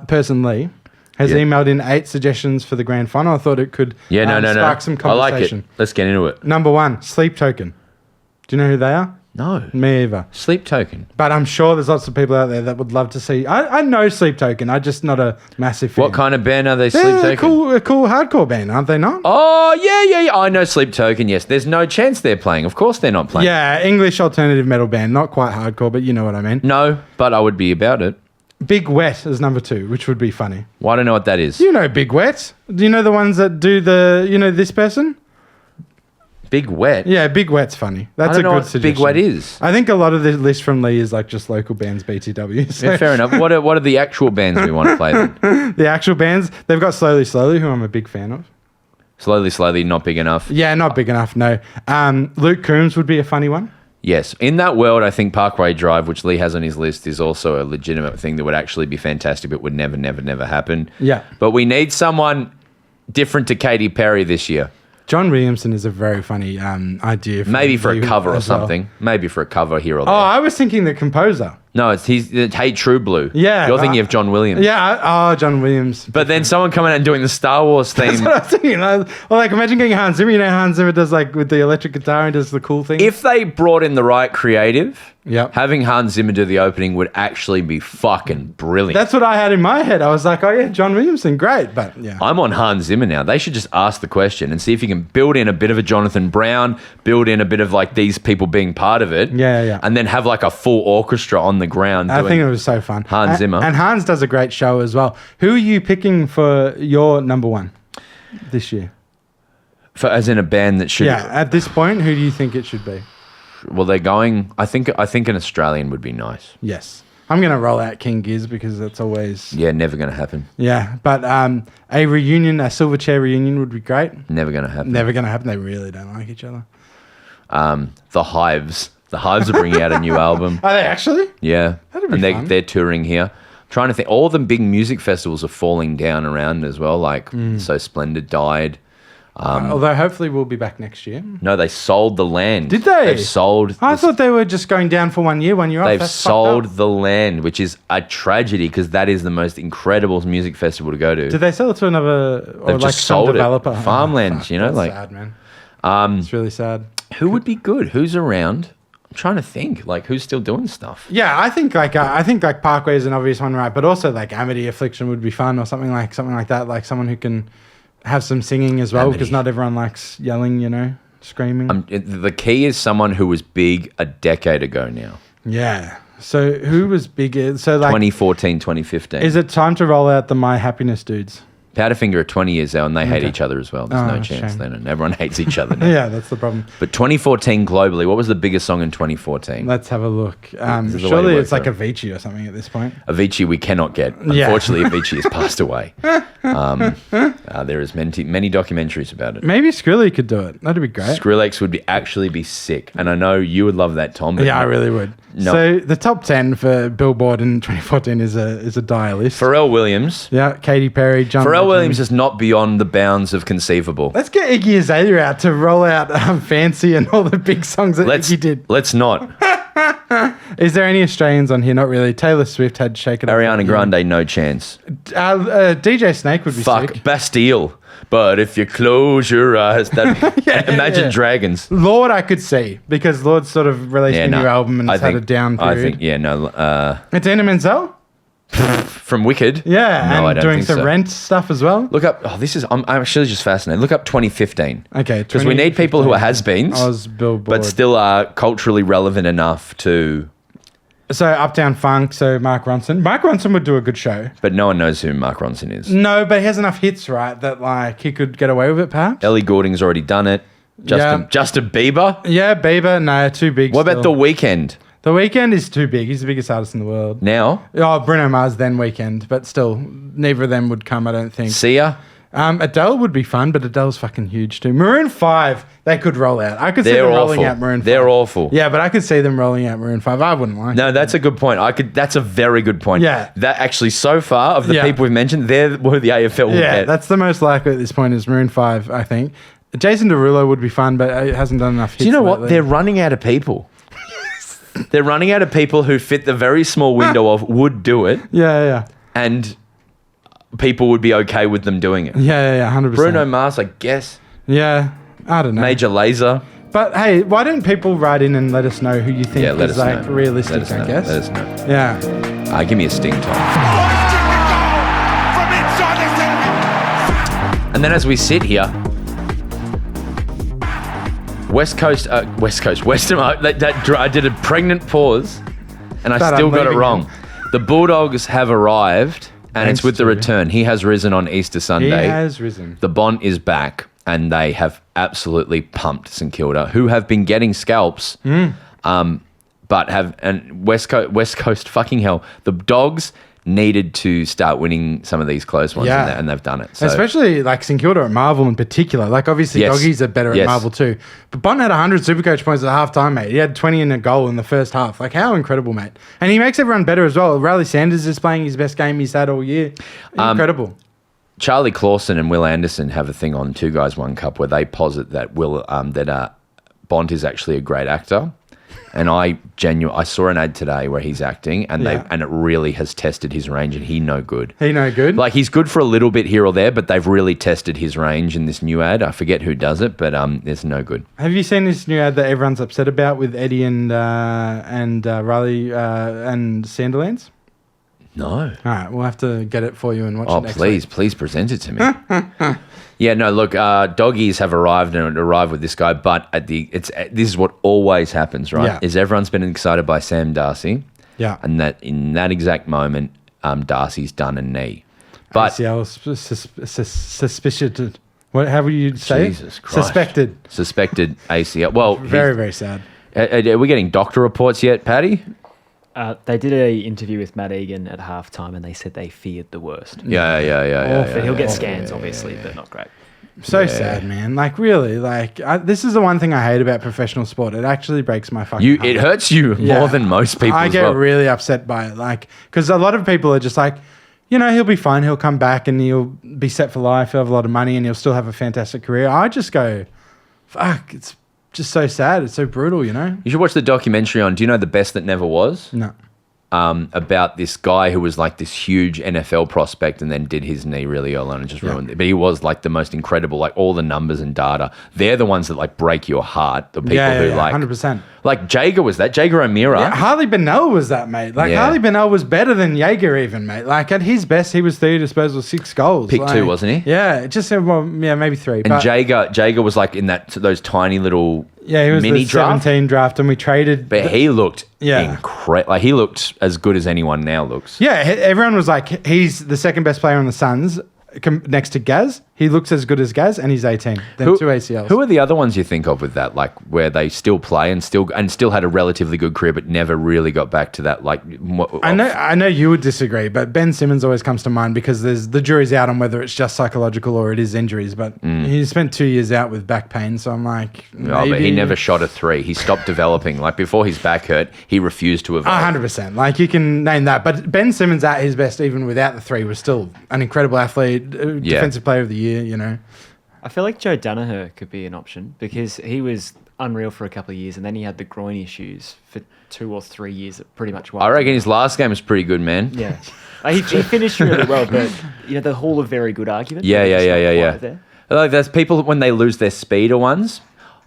person, Lee, has emailed in 8 suggestions for the grand final. I thought it could spark some I like conversation. it. Let's get into it. Number 1, Sleep Token. Do you know who they are? No. Me either. Sleep Token. But I'm sure there's lots of people out there that would love to see. I know Sleep Token. I'm just not a massive fan. What kind of band are they? They're Sleep Token. a cool hardcore band, aren't they not? Oh, yeah. I know Sleep Token, yes. There's no chance they're playing. Of course they're not playing. Yeah, English alternative metal band. Not quite hardcore, but you know what I mean. No, but I would be about it. Big Wet is number 2, which would be funny. Well, I don't know what that is. You know Big Wet. Do you know the ones that do this person? Big Wet? Yeah, Big Wet's funny. That's I a don't know good what suggestion. Big Wet is. I think a lot of the list from Lee is just local bands, BTW. So Yeah, fair enough. What are the actual bands we want to play then? the actual bands, they've got Slowly Slowly, who I'm a big fan of. Slowly, not big enough. Yeah, not big enough, no. Luke Coombs would be a funny one. Yes. In that world, I think Parkway Drive, which Lee has on his list, is also a legitimate thing that would actually be fantastic, but would never happen. Yeah. But we need someone different to Katy Perry this year. John Williamson is a very funny idea. Maybe for a you cover or as well. something. Maybe for a cover here or there. Oh, I was thinking the composer. No, it's Hey True Blue. Yeah. You're thinking of John Williams. Yeah. John Williams. But then someone coming out and doing the Star Wars theme. That's what I was thinking. Imagine getting Hans Zimmer. You know, Hans Zimmer does with the electric guitar and does the cool thing. If they brought in the right creative, Yep. having Hans Zimmer do the opening would actually be fucking brilliant. That's what I had in my head. I was like, oh yeah, John Williamson, great. But yeah. I'm on Hans Zimmer now. They should just ask the question and see if you can build in a bit of a Jonathan Brown, build in a bit of these people being part of it. Yeah. And then have a full orchestra on the ground. I think it was so fun. Hans Zimmer. And Hans does a great show as well. Who are you picking for your number 1 this year? as in a band that should. Yeah, at this point, who do you think it should be? Well, they're going. I think an Australian would be nice. Yes. I'm going to roll out King Giz because that's always... Yeah, never going to happen. Yeah, but a reunion, a Silverchair reunion would be great. Never going to happen. Never going to happen. They really don't like each other. The Hives. The Hives are bringing out a new album. Are they actually? Yeah. That'd be and fun. they're touring here. I'm trying to think. All the big music festivals are falling down around as well. So Splendid died. Although hopefully we'll be back next year. No, they sold the land. Did they? They've sold. I thought they were just going down for 1 year, 1 year off. They've That's sold fucked up. the land, which is a tragedy because that is the most incredible music festival to go to. Did they sell it to another or They've just some sold developer? it. Farmland, fuck, you know, that's sad, man. It's really sad. Who would be good? Who's around? I'm trying to think. Who's still doing stuff? Yeah, I think Parkway is an obvious one, right? But also Amity Affliction would be fun, or something like that. Like someone who can have some singing as well, Amity. because not everyone likes yelling, screaming. The key is someone who was big a decade ago now. Yeah. So who was big? So 2014, 2015. is it time to roll out the My Happiness dudes? Powderfinger are 20 years though, and they hate each other as well. There's no chance shame. then, and everyone hates each other now. Yeah, that's the problem. But 2014 globally, what was the biggest song in 2014? Let's have a look. This is the way Surely to it's like work Avicii or something at this point. Avicii we cannot get. Yeah. Unfortunately, Avicii has passed away. There is many documentaries about it. Maybe Skrilla could do it. That'd be great. Skrillex would actually be sick, and I know you would love that, Tom. But Yeah, I really would. No. So the top 10 for Billboard in 2014 is a dire list. Pharrell Williams. Yeah, Katy Perry, John Pharrell Legend. Williams is not beyond the bounds of conceivable. Let's get Iggy Azalea out to roll out Fancy and all the big songs that Iggy did. Let's not. Is there any Australians on here? Not really. Taylor Swift had Shake It Off. Ariana Grande, no chance. DJ Snake would be Fuck, sick. Bastille. But if you close your eyes, Imagine Dragons. Lord, I could see, because Lord's sort of released a new album and it's had a down period. I think, Idina Menzel? from Wicked. Yeah, No, I and don't doing think some so. Rent stuff as well. Look up. I'm actually just fascinated. Look up 2015. Okay, Because we need people who are has-beens, Oz Billboard. but still are culturally relevant enough to. So Uptown Funk, so Mark Ronson. Mark Ronson would do a good show. But no one knows who Mark Ronson is. No, but he has enough hits, right, that like he could get away with it perhaps? Ellie Goulding's already done it. Justin Bieber. Yeah, Bieber, no, too big. What about The Weeknd? The Weeknd is too big. He's the biggest artist in the world. Now, Oh, Bruno Mars, then Weeknd, but still, neither of them would come, I don't think. Sia. Adele would be fun, but Adele's fucking huge too. Maroon 5, they could roll out. I could see They're them rolling awful. out Maroon 5. They're awful. Yeah, but I could see them rolling out Maroon 5. I wouldn't like No, it. that's a good point. That's a very good point. Yeah. That actually, so far of the Yeah. people we've mentioned, they're who the AFL will Yeah, get. that's the most likely at this point is Maroon 5, I think. Jason Derulo would be fun, but it hasn't done enough hits. Do you know what? lately. They're running out of people. They're running out of people who fit the very small window of would do it, Yeah, and people would be okay with them doing it. 100%. Bruno Mars, I guess. Yeah, I don't know. Major Lazer. But hey, why don't people write in and let us know who you think Yeah, let is us like know. realistic, Let us I know. guess. Let us know. Yeah. Give me a sting, Tom. From inside the 10. And then as we sit here, Western. I did a pregnant pause, and I But still I'm got it leaving wrong. him. The Bulldogs have arrived, and Thanks it's with the to- return. He has risen on Easter He Sunday. has risen. The Bont is back, and they have absolutely pumped St Kilda, who have been getting scalps, but have and West Coast fucking hell. The Dogs needed to start winning some of these close ones, Yeah. and they've done it. So, Especially like St Kilda at Marvel in particular. Like obviously Yes. Doggies are better Yes. at Marvel too. But Bont had 100 Supercoach points at half time, mate. He had 20 in a goal in the first half. Like how incredible, mate. And he makes everyone better as well. Riley Sanders is playing his best game he's had all year. Incredible. Charlie Clausen and Will Anderson have a thing on Two Guys One Cup where they posit that Bont is actually a great actor, and I saw an ad today where he's acting, and Yeah. it really has tested his range, and he no good. He no good. Like he's good for a little bit here or there, but they've really tested his range in this new ad. I forget who does it, but it's no good. Have you seen this new ad that everyone's upset about with Eddie and Riley and Sanderlands? No. All right, we'll have to get it for you and watch Oh, it next please present it to me. Yeah, no, look, Doggies have arrived and arrived with this guy, but this is what always happens, right? Yeah. Is everyone's been excited by Sam Darcy, Yeah. and that in that exact moment, Darcy's done a knee. But ACL suspicious. What? How would you say? Jesus Christ. Suspected. ACL. Well, Very, very sad. are we getting doctor reports yet, Paddy? They did an interview with Matt Egan at halftime, and they said they feared the worst. Yeah. But he'll get scans, obviously, but not great. So sad, man. Like, really, like, this is the one thing I hate about professional sport. It actually breaks my fucking heart. It hurts you Yeah. more than most people. I as get well. really upset by it. Like, because a lot of people are just like, he'll be fine. He'll come back and he'll be set for life. He'll have a lot of money and he'll still have a fantastic career. I just go, fuck, it's just so sad. It's so brutal, You should watch the documentary on. Do you know The Best That Never Was? No. About this guy who was like this huge NFL prospect and then did his knee really early on and just ruined it. But he was like the most incredible, like all the numbers and data. They're the ones that like break your heart. The people who like 100%. Like Jager was that. Jager O'Meara. Yeah, Harley Bennell was that, mate. Like, Yeah. Harley Bennell was better than Jaeger even, mate. Like, at his best, he was 30 disposals, 6 goals. Pick like, 2, wasn't he? Yeah, it just said, maybe 3. And Jager was like in those tiny little he was mini the draft. 17 draft, and we traded. But he looked Yeah. incredible. Like he looked as good as anyone now looks. Yeah, everyone was like, he's the second best player on the Suns. next to Gaz. He looks as good as Gaz, and he's 18. Then 2 ACLs. Who are the other ones you think of with that, like where they still play and still had a relatively good career, but never really got back to that? Like, I know you would disagree, but Ben Simmons always comes to mind because the jury's out on whether it's just psychological or it is injuries. But he spent 2 years out with back pain, so I'm like, maybe. But he never shot a 3. He stopped developing. Like before his back hurt, he refused to evolve. 100%. Like you can name that, but Ben Simmons at his best, even without the 3, was still an incredible athlete, defensive player of the year. You know. I feel like Joe Danaher could be an option because he was unreal for a couple of years and then he had the groin issues for 2 or 3 years that pretty much wiped I reckon him his last game was pretty good, man. out. Yeah. He finished really well, but the Hall of Very Good argument. Yeah. There. Like there's people when they lose their speeder ones.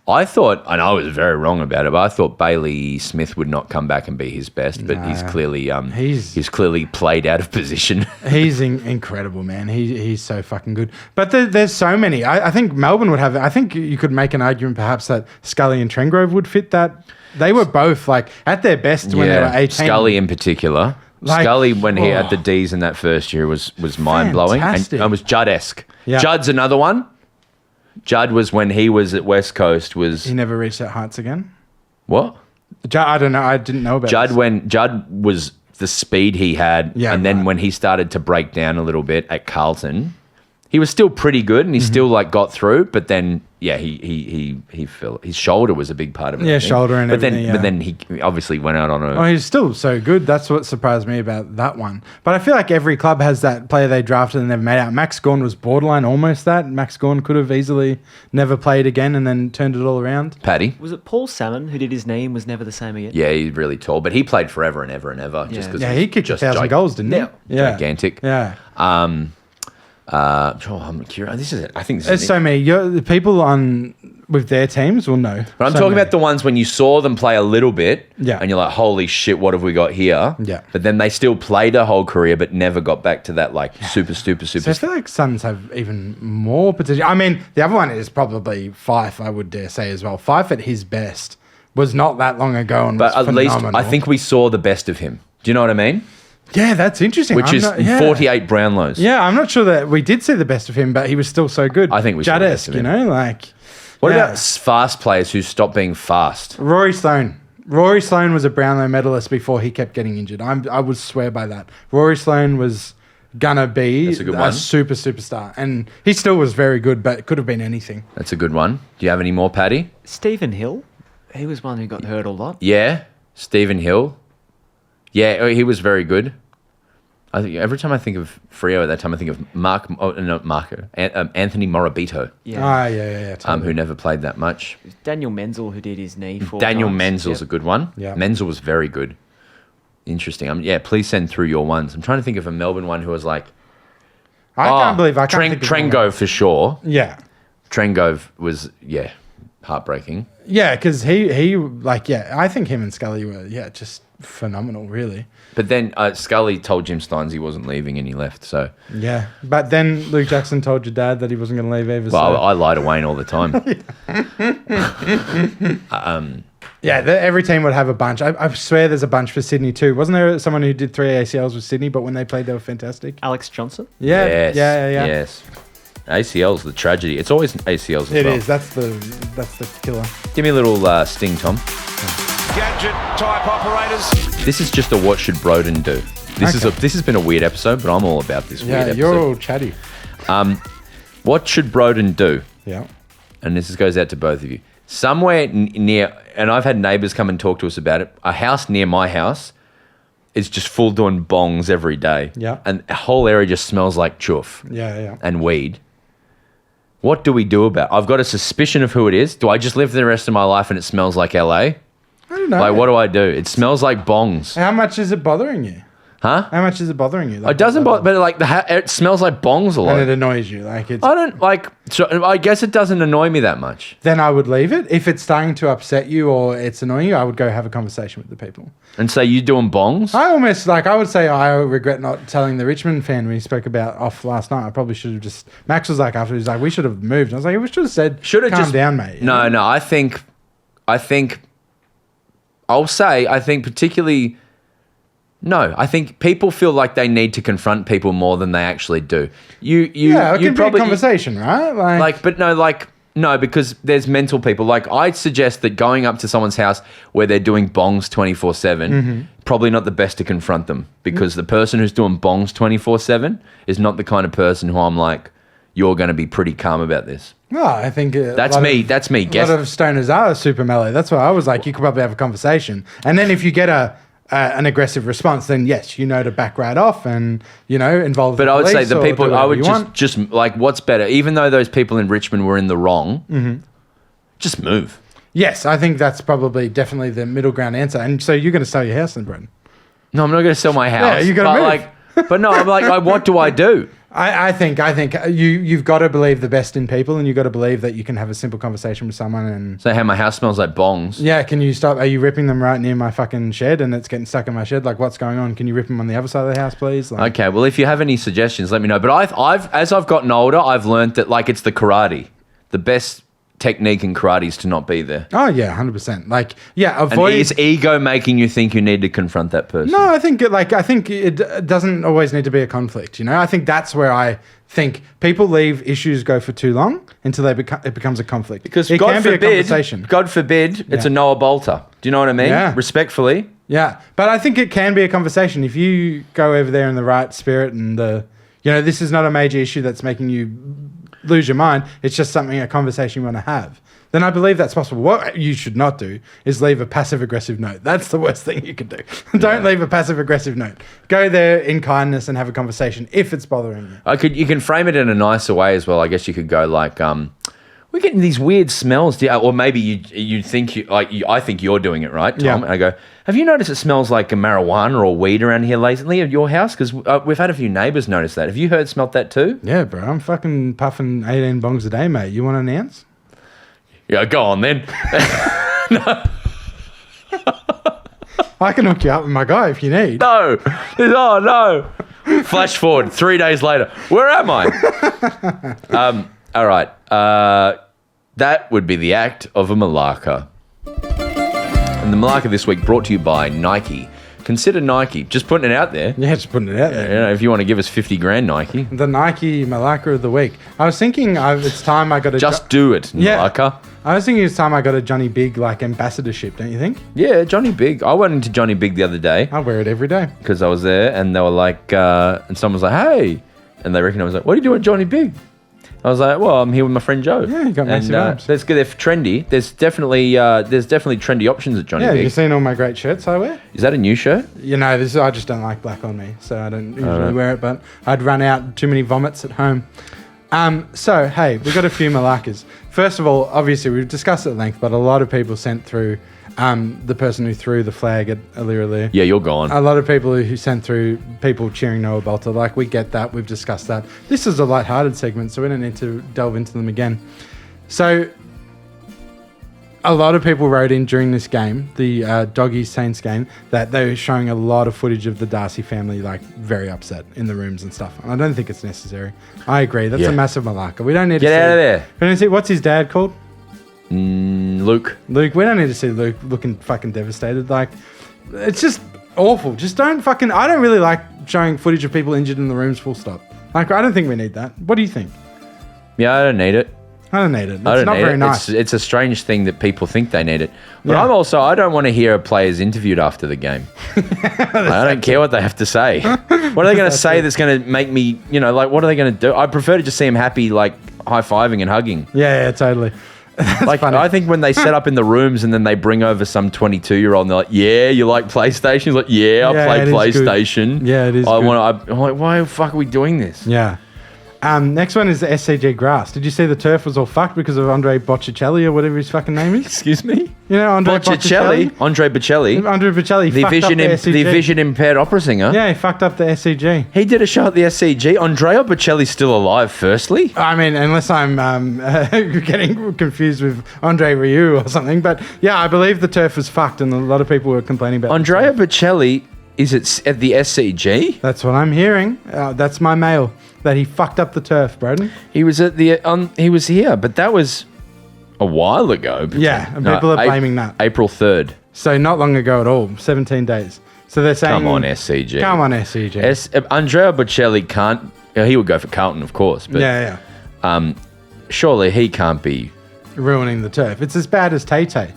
I thought, and I was very wrong about it, but I thought Bailey Smith would not come back and be his best, but he's clearly he's clearly played out of position. He's incredible, man. He's so fucking good. But there's so many. I think Melbourne would have. I think you could make an argument perhaps that Scully and Trengrove would fit that. They were both like at their best when they were 18. Scully in particular. Like, Scully, when he had the D's in that first year, was mind blowing, and it was Judd-esque. Yeah. Judd's another one. Judd was when he was at West Coast he never reached that heights again. What? I don't know. I didn't know about Judd this. when Judd was the speed he had, and then when he started to break down a little bit at Carlton, he was still pretty good and he still like got through, but then he fell. His shoulder was a big part of it. Yeah, shoulder and everything. But then he obviously went out on a. Oh, he's still so good. That's what surprised me about that one. But I feel like every club has that player they drafted and never made out. Max Gawn was borderline almost that. Max Gawn could have easily never played again and then turned it all around. Paddy. Was it Paul Salmon who did his knee and was never the same again? Yeah, he's really tall, but he played forever and ever and ever. Yeah. Just because Yeah, he kicked 1,000 goals, didn't he? Yeah. Gigantic. Yeah. I'm curious. This is it. I think this There's is it. so many. The people on with their teams will know. But I'm So talking many. about the ones when you saw them play a little bit, Yeah. and you're like, "Holy shit, what have we got here?" Yeah. But then they still played a whole career, but never got back to that like super. So I feel like Suns have even more potential. I mean, the other one is probably Fife, I would dare say as well. Fife at his best was not that long ago and But was at least phenomenal. I think we saw the best of him. Do you know what I mean? Yeah, that's interesting. Which I'm is not- yeah. 48 Brownlows. Yeah, I'm not sure that we did see the best of him, but he was still so good. I think we saw the best of Judd-esque, him. you know, like. What yeah. about fast players who stopped being fast? Rory Sloane? Rory Sloane was a Brownlow medalist before he kept getting injured. I would swear by that. Rory Sloane was gonna be That's a good a one. superstar, and he still was very good, but it could have been anything. That's a good one. Do you have any more, Paddy? Stephen Hill, he was one who got hurt a lot. Yeah, Stephen Hill. Yeah, he was very good. I think every time I think of Freo at that time, I think of Anthony Morabito, Yeah. Yeah. who Totally. never played that much. Daniel Menzel who did his knee for Daniel Menzel's a good one. Yeah. Menzel was very good. Interesting. Please send through your ones. I'm trying to think of a Melbourne one who was like, I can't believe I can't think of one. Trengo for sure. Yeah. Trengo was, heartbreaking. Yeah, because he I think him and Scully were, just phenomenal, really. But then Scully told Jim Steins he wasn't leaving and he left. So, Yeah. But then Luke Jackson told your dad that he wasn't going to leave either. well, so. I lie to Wayne all the time. Every team would have a bunch. I swear there's a bunch for Sydney too. Wasn't there someone who did 3 ACLs with Sydney, but when they played, they were fantastic? Alex Johnson. Yeah. Yes. Yeah. Yes. ACL's the tragedy. It's always ACLs as It well. is. That's the killer. Give me a little sting, Tom. Gadget type operators. This is just a what should Broden do. This Okay. has been a weird episode, but I'm all about this weird episode. You're all chatty. What should Broden do? Yeah. And this goes out to both of you. Somewhere near, and I've had neighbours come and talk to us about it, a house near my house is just full doing bongs every day. Yeah. And the whole area just smells like chuff Yeah. and weed. What do we do about it? I've got a suspicion of who it is. Do I just live there the rest of my life and it smells like LA? I don't know. Like, what do I do? It smells like bongs. How much is it bothering you? Huh? How much is it bothering you? It doesn't bother, but like it smells like bongs a lot. And it annoys you. Like it's. I don't like. So I guess it doesn't annoy me that much. Then I would leave it. If it's starting to upset you or it's annoying you, I would go have a conversation with the people. And say you doing bongs? I almost I would say I regret not telling the Richmond fan we spoke about off last night. I probably should have just. Max was like after he was like we should have moved. And I was like we should have said calm down, mate. No. I think. I'll say I think particularly No, I think people feel like they need to confront people more than they actually do. It can be a conversation, right? No, because there's mental people. Like, I'd suggest that going up to someone's house where they're doing bongs 24/7, probably not the best to confront them, because the person who's doing bongs 24/7 is not the kind of person who I'm like, you're going to be pretty calm about this. No, I think that's me. That's me. A lot of stoners are super mellow. That's why I was like, you could probably have a conversation, and then if you get an aggressive response, then yes, to back right off and involve. But the I would say police the or people. do I whatever would you want. just like, what's better? Even though those people in Richmond were in the wrong, just move. Yes, I think that's probably definitely the middle ground answer. And so you're going to sell your house then, Broden? No, I'm not going to sell my house. Yeah, you got to move. But no, I'm like, what do I do? I think you've got to believe the best in people, and you've got to believe that you can have a simple conversation with someone. And So, hey, my house smells like bongs. yeah, can you stop? Are you ripping them right near my fucking shed, and it's getting stuck in my shed? Like, what's going on? Can you rip them on the other side of the house, please? Like, Okay, well, if you have any suggestions, let me know. But as I've gotten older, I've learned that it's the karate. The best technique in karate is to not be there. oh yeah, 100%. Like, yeah, And avoid. is ego making you think you need to confront that person? No, I think it doesn't always need to be a conflict. I think that's where I think people leave issues go for too long until it becomes a conflict. Because it God can forbid, be a conversation. God forbid, it's a Noah Bolter. Do you know what I mean? Yeah. Respectfully. Yeah, but I think it can be a conversation if you go over there in the right spirit and this is not a major issue that's making you lose your mind. It's just a conversation you want to have. Then I believe that's possible. What you should not do is leave a passive-aggressive note. That's the worst thing you can do. Don't leave a passive-aggressive note. Go there in kindness and have a conversation if it's bothering you. You can frame it in a nicer way as well. I guess you could go like, we're getting these weird smells. Or maybe you think I think you're doing it right, Tom. Yeah. And I go, have you noticed it smells like a marijuana or weed around here lately at your house? Because we've had a few neighbours notice that. Have you smelt that too? Yeah, bro. I'm fucking puffing 18 bongs a day, mate. You want an ounce? Yeah, go on then. I can hook you up with my guy if you need. No. Oh, no. Flash forward 3 days later. Where am I? All right. That would be the act of a Malaka. And the Malaka this week brought to you by Nike. Consider Nike. Just putting it out there. Yeah, just putting it out there. If you want to give us 50 grand, Nike. The Nike Malaka of the week. I was thinking it's time I got a... Just do it, Malaka. I was thinking it's time I got a Johnny Big ambassadorship, don't you think? Yeah, Johnny Big. I went into Johnny Big the other day I wear it every day. because I was there and they were like, and someone was like, hey. And they reckoned I was like, what are you doing at Johnny Big? I was like, well, I'm here with my friend Joe. Yeah, you got massive abs. Let's get there for trendy. There's definitely trendy options at Johnny Yeah, Big. you've seen all my great shirts I wear? Is that a new shirt? I just don't like black on me, so I don't usually wear it, but I'd run out too many vomits at home. So, hey, we've got a few Malakas. First of all, obviously, we've discussed it at length, but a lot of people sent through the person who threw the flag at Aliir. Yeah, you're gone. A lot of people who sent through people cheering Noah Bolter. Like, we get that. We've discussed that. This is a lighthearted segment, so we don't need to delve into them again. So, a lot of people wrote in during this game, the Doggies Saints game, that they were showing a lot of footage of the Darcy family, very upset in the rooms and stuff. And I don't think it's necessary. I agree. That's a massive Malaka. We don't need to see... Get out of there. We don't see... What's his dad called? Luke. Luke. We don't need to see Luke looking fucking devastated. It's just awful. Just don't fucking... I don't really like showing footage of people injured in the rooms, full stop. I don't think we need that. What do you think? Yeah, I don't need it. I don't need it. It's I don't not need very it. nice. It's a strange thing that people think they need it. But Yeah. I don't want to hear players interviewed after the game. I don't care what they have to say. What are they going to say that's going to make me, what are they going to do? I prefer to just see them happy, high-fiving and hugging. Yeah, totally. That's funny. I think when they set up in the rooms and then they bring over some 22-year-old and they're like, yeah, you like PlayStation? He's like, yeah, I play it is PlayStation. good. Yeah, it is I'm good. like, why the fuck are we doing this? Yeah. Next one is the SCG grass. Did you see the turf was all fucked because of Andre Boccicelli or whatever his fucking name is? Excuse me? Andre Boccicelli? Andre Bocelli? Andre Bocelli The fucked up the SCG. vision impaired opera singer? Yeah, he fucked up the SCG. He did a show at the SCG. Andrea Bocelli's still alive, firstly. I mean, unless I'm getting confused with Andre Rieu or something. But yeah, I believe the turf was fucked and a lot of people were complaining about it. Andrea Bocelli is at the SCG? That's what I'm hearing. That's my mail. That he fucked up the turf, Broden. He was at the he was here, but that was a while ago. Yeah, and people are blaming that. April 3rd. So not long ago at all, 17 days. So they're saying... Come on, SCG. Come on, SCG. Andrea Bocelli can't... He would go for Carlton, of course. But, yeah. Surely he can't be... Ruining the turf. It's as bad as Tay-Tay.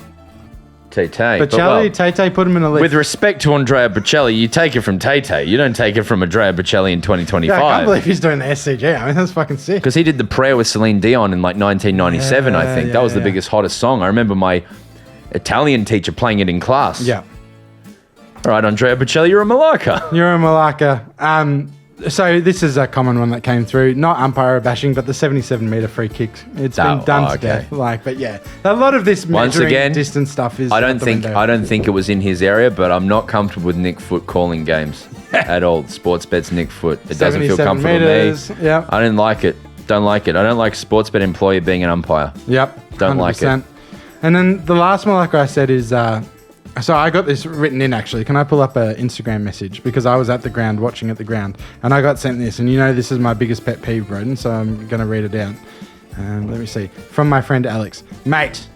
Tay-Tay. Bocelli, Tay-Tay put him in a list. With respect to Andrea Bocelli, you take it from Tay-Tay. You don't take it from Andrea Bocelli in 2025. Yeah, I can't believe he's doing the SCG. I mean, that's fucking sick. Because he did The Prayer with Celine Dion in like 1997, I think. That was the biggest, hottest song. I remember my Italian teacher playing it in class. Yeah. All right, Andrea Bocelli, you're a Malaka. You're a Malaka. So this is a common one that came through. Not umpire bashing, but the 77-meter free kick. It's been done to death. But yeah, a lot of this measuring distance stuff is. I don't think it was in his area, but I'm not comfortable with Nick Foot calling games at all. Sports bet's Nick Foot. It doesn't feel comfortable to me. Yeah. I didn't like it. Don't like it. I don't like sports bet employer being an umpire. Yep. Don't 100%. Like it. And then the last Malaka I said is. So I got this written in, actually. Can I pull up an Instagram message? Because I was at the ground, watching at the ground, and I got sent this. And you know this is my biggest pet peeve, Broden, so I'm going to read it out. Let me see. From my friend Alex. Mate,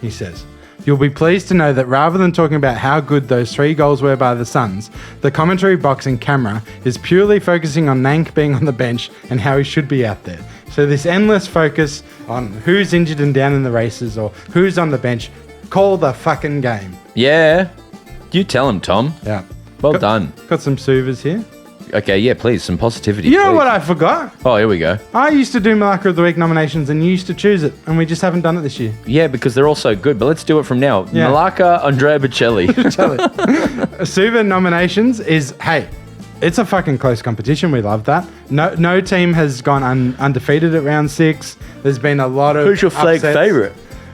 he says, you'll be pleased to know that rather than talking about how good those 3 goals were by the Suns, the commentary box and camera is purely focusing on Nank being on the bench and how he should be out there. So this endless focus on who's injured and down in the races or who's on the bench, call the fucking game. Yeah. You tell him, Tom. Yeah. Well done. Got some suvers here. Okay, yeah, please. Some positivity. You know what I forgot? Oh, here we go. I used to do Malaka of the Week nominations and you used to choose it, and we just haven't done it this year. Yeah, because they're all so good, but let's do it from now. Yeah. Malaka, Andrea Bocelli. Suva nominations is, hey, it's a fucking close competition. We love that. No team has gone undefeated at round 6. There's been a lot of Who's your flag upsets. favourite?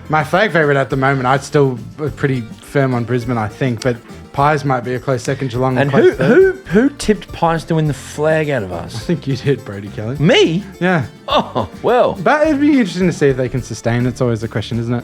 My flag favourite at the moment, I'd still be pretty firm on Brisbane, I think, but Pies might be a close second, Geelong. And who tipped Pies to win the flag out of us? I think you did, Brody Kelly. Me? Yeah. Oh, well. But it'd be interesting to see if they can sustain. It's always the question, isn't it?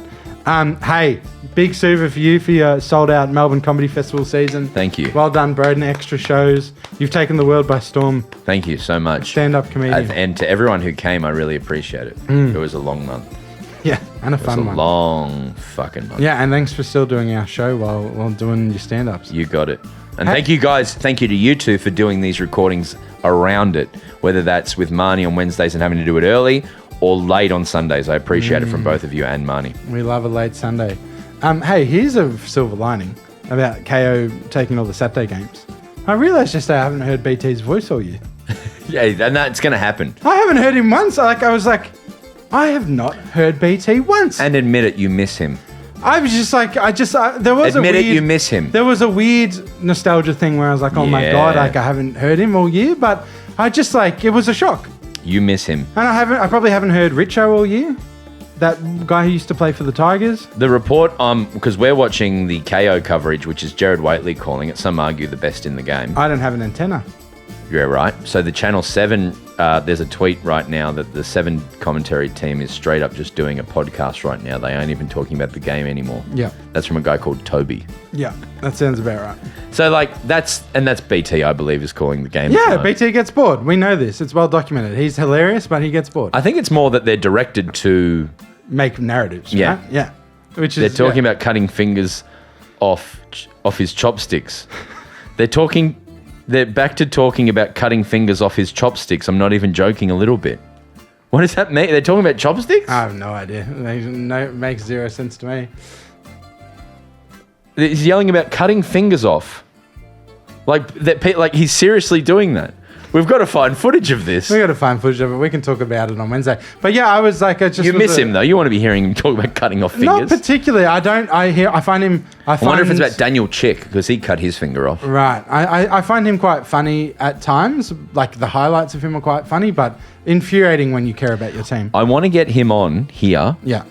Hey, big super for you for your sold-out Melbourne Comedy Festival season. Thank you. Well done, Broden. Extra shows. You've taken the world by storm. Thank you so much. Stand-up comedian. And to everyone who came, I really appreciate it. It was a long month. Yeah, and a fun one. It was a long fucking month. Yeah, and thanks for still doing our show while doing your stand-ups. You got it. And thank you guys. Thank you to you two for doing these recordings around it, whether that's with Marnie on Wednesdays and having to do it early or late on Sundays. I appreciate it from both of you and Marnie. We love a late Sunday. Hey, here's a silver lining about KO taking all the Saturday games. I realised just I haven't heard BT's voice all year. Yeah, and that's going to happen. I haven't heard him once. I was like, I have not heard BT once. And admit it, you miss him. I was just like, there was admit it, you miss him. There was a weird nostalgia thing where I was like, oh my God, I haven't heard him all year, but I just it was a shock. You miss him. And I probably haven't heard Richo all year. That guy who used to play for the Tigers. The report, because we're watching the KO coverage, which is Jared Waitley calling it. Some argue the best in the game. I don't have an antenna. Yeah, right. So the Channel 7, there's a tweet right now that the 7 commentary team is straight up just doing a podcast right now. They aren't even talking about the game anymore. Yeah. That's from a guy called Toby. Yeah, that sounds about right. So that's BT, I believe, is calling the game. Yeah, BT gets bored. We know this. It's well documented. He's hilarious, but he gets bored. I think it's more that they're directed to make narratives. Yeah. Right? Yeah. They're talking about cutting fingers off his chopsticks. They're back to talking about cutting fingers off his chopsticks. I'm not even joking a little bit. What does that mean? They're talking about chopsticks? I have no idea. It makes zero sense to me. He's yelling about cutting fingers off. Like he's seriously doing that. We've got to find footage of this. We've got to find footage of it. We can talk about it on Wednesday. But yeah, I was like, you miss him though. You want to be hearing him talk about cutting off fingers. Not particularly. I find him. I wonder if it's about Daniel Chick because he cut his finger off. Right. I find him quite funny at times. Like the highlights of him are quite funny, but infuriating when you care about your team. I want to get him on here. Yeah.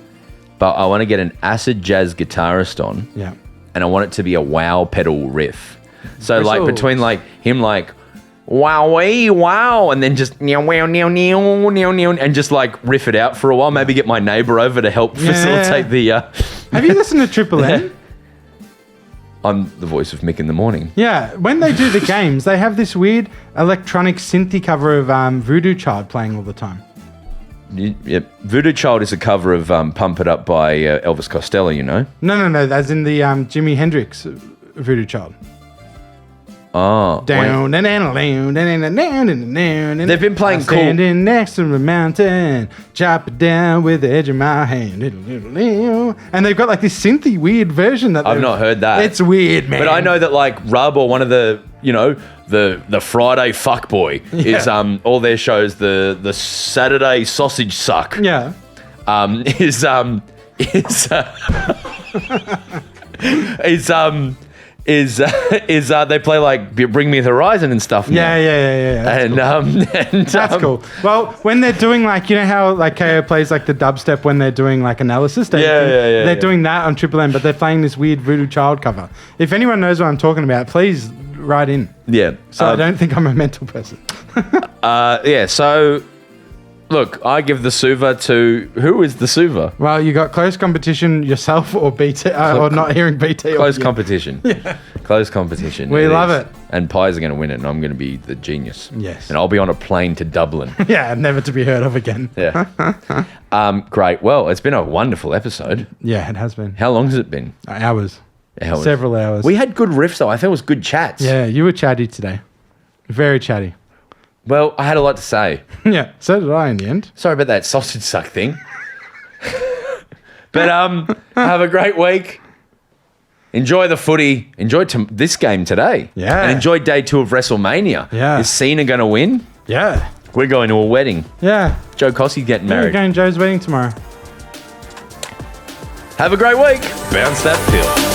But I want to get an acid jazz guitarist on. Yeah. And I want it to be a wow pedal riff. So Whistles. between him wowee wow, and then just meow meow meow meow meow meow, and just riff it out for a while. Maybe get my neighbour over to help facilitate the. Have you listened to Triple M? I'm the voice of Mick in the morning. Yeah, when they do the games, they have this weird electronic synthy cover of Voodoo Child playing all the time. Yeah, Voodoo Child is a cover of "Pump It Up" by Elvis Costello. You know? No. That's in the Jimi Hendrix Voodoo Child. Oh. Down, They've been playing cool. Standing next to the mountain, chop it down with the edge of my hand. And they've got like this synthy weird version that I've not heard that. It's weird, man. But I know that like Rub or one of the, the Friday fuckboy is all their shows, the Saturday sausage suck. Yeah. They play like Bring Me the Horizon and stuff. Yeah. And That's cool. Well, when they're doing like, you know how like KO plays like the dubstep when they're doing like analysis? They're doing that on Triple M, but they're playing this weird Voodoo Child cover. If anyone knows what I'm talking about, please write in. Yeah. So I don't think I'm a mental person. So look, I give the Suva to who is the Suva? Well, you got close competition yourself or BT or not hearing BT. Close competition. Yeah. Close competition. We love it. And Pies are going to win it, and I'm going to be the genius. Yes. And I'll be on a plane to Dublin. Yeah, never to be heard of again. Yeah. Great. Well, it's been a wonderful episode. Yeah, it has been. How long has it been? Hours. Hours. Several hours. We had good riffs, though. I thought it was good chats. Yeah, you were chatty today. Very chatty. Well, I had a lot to say. Yeah, so did I in the end. Sorry about that sausage suck thing. But have a great week. Enjoy the footy. Enjoy this game today. Yeah. And enjoy day 2 of WrestleMania. Yeah. Is Cena going to win? Yeah. We're going to a wedding. Yeah. Joe Cossey's getting We're married. going to Joe's wedding tomorrow. Have a great week. Bounce that field.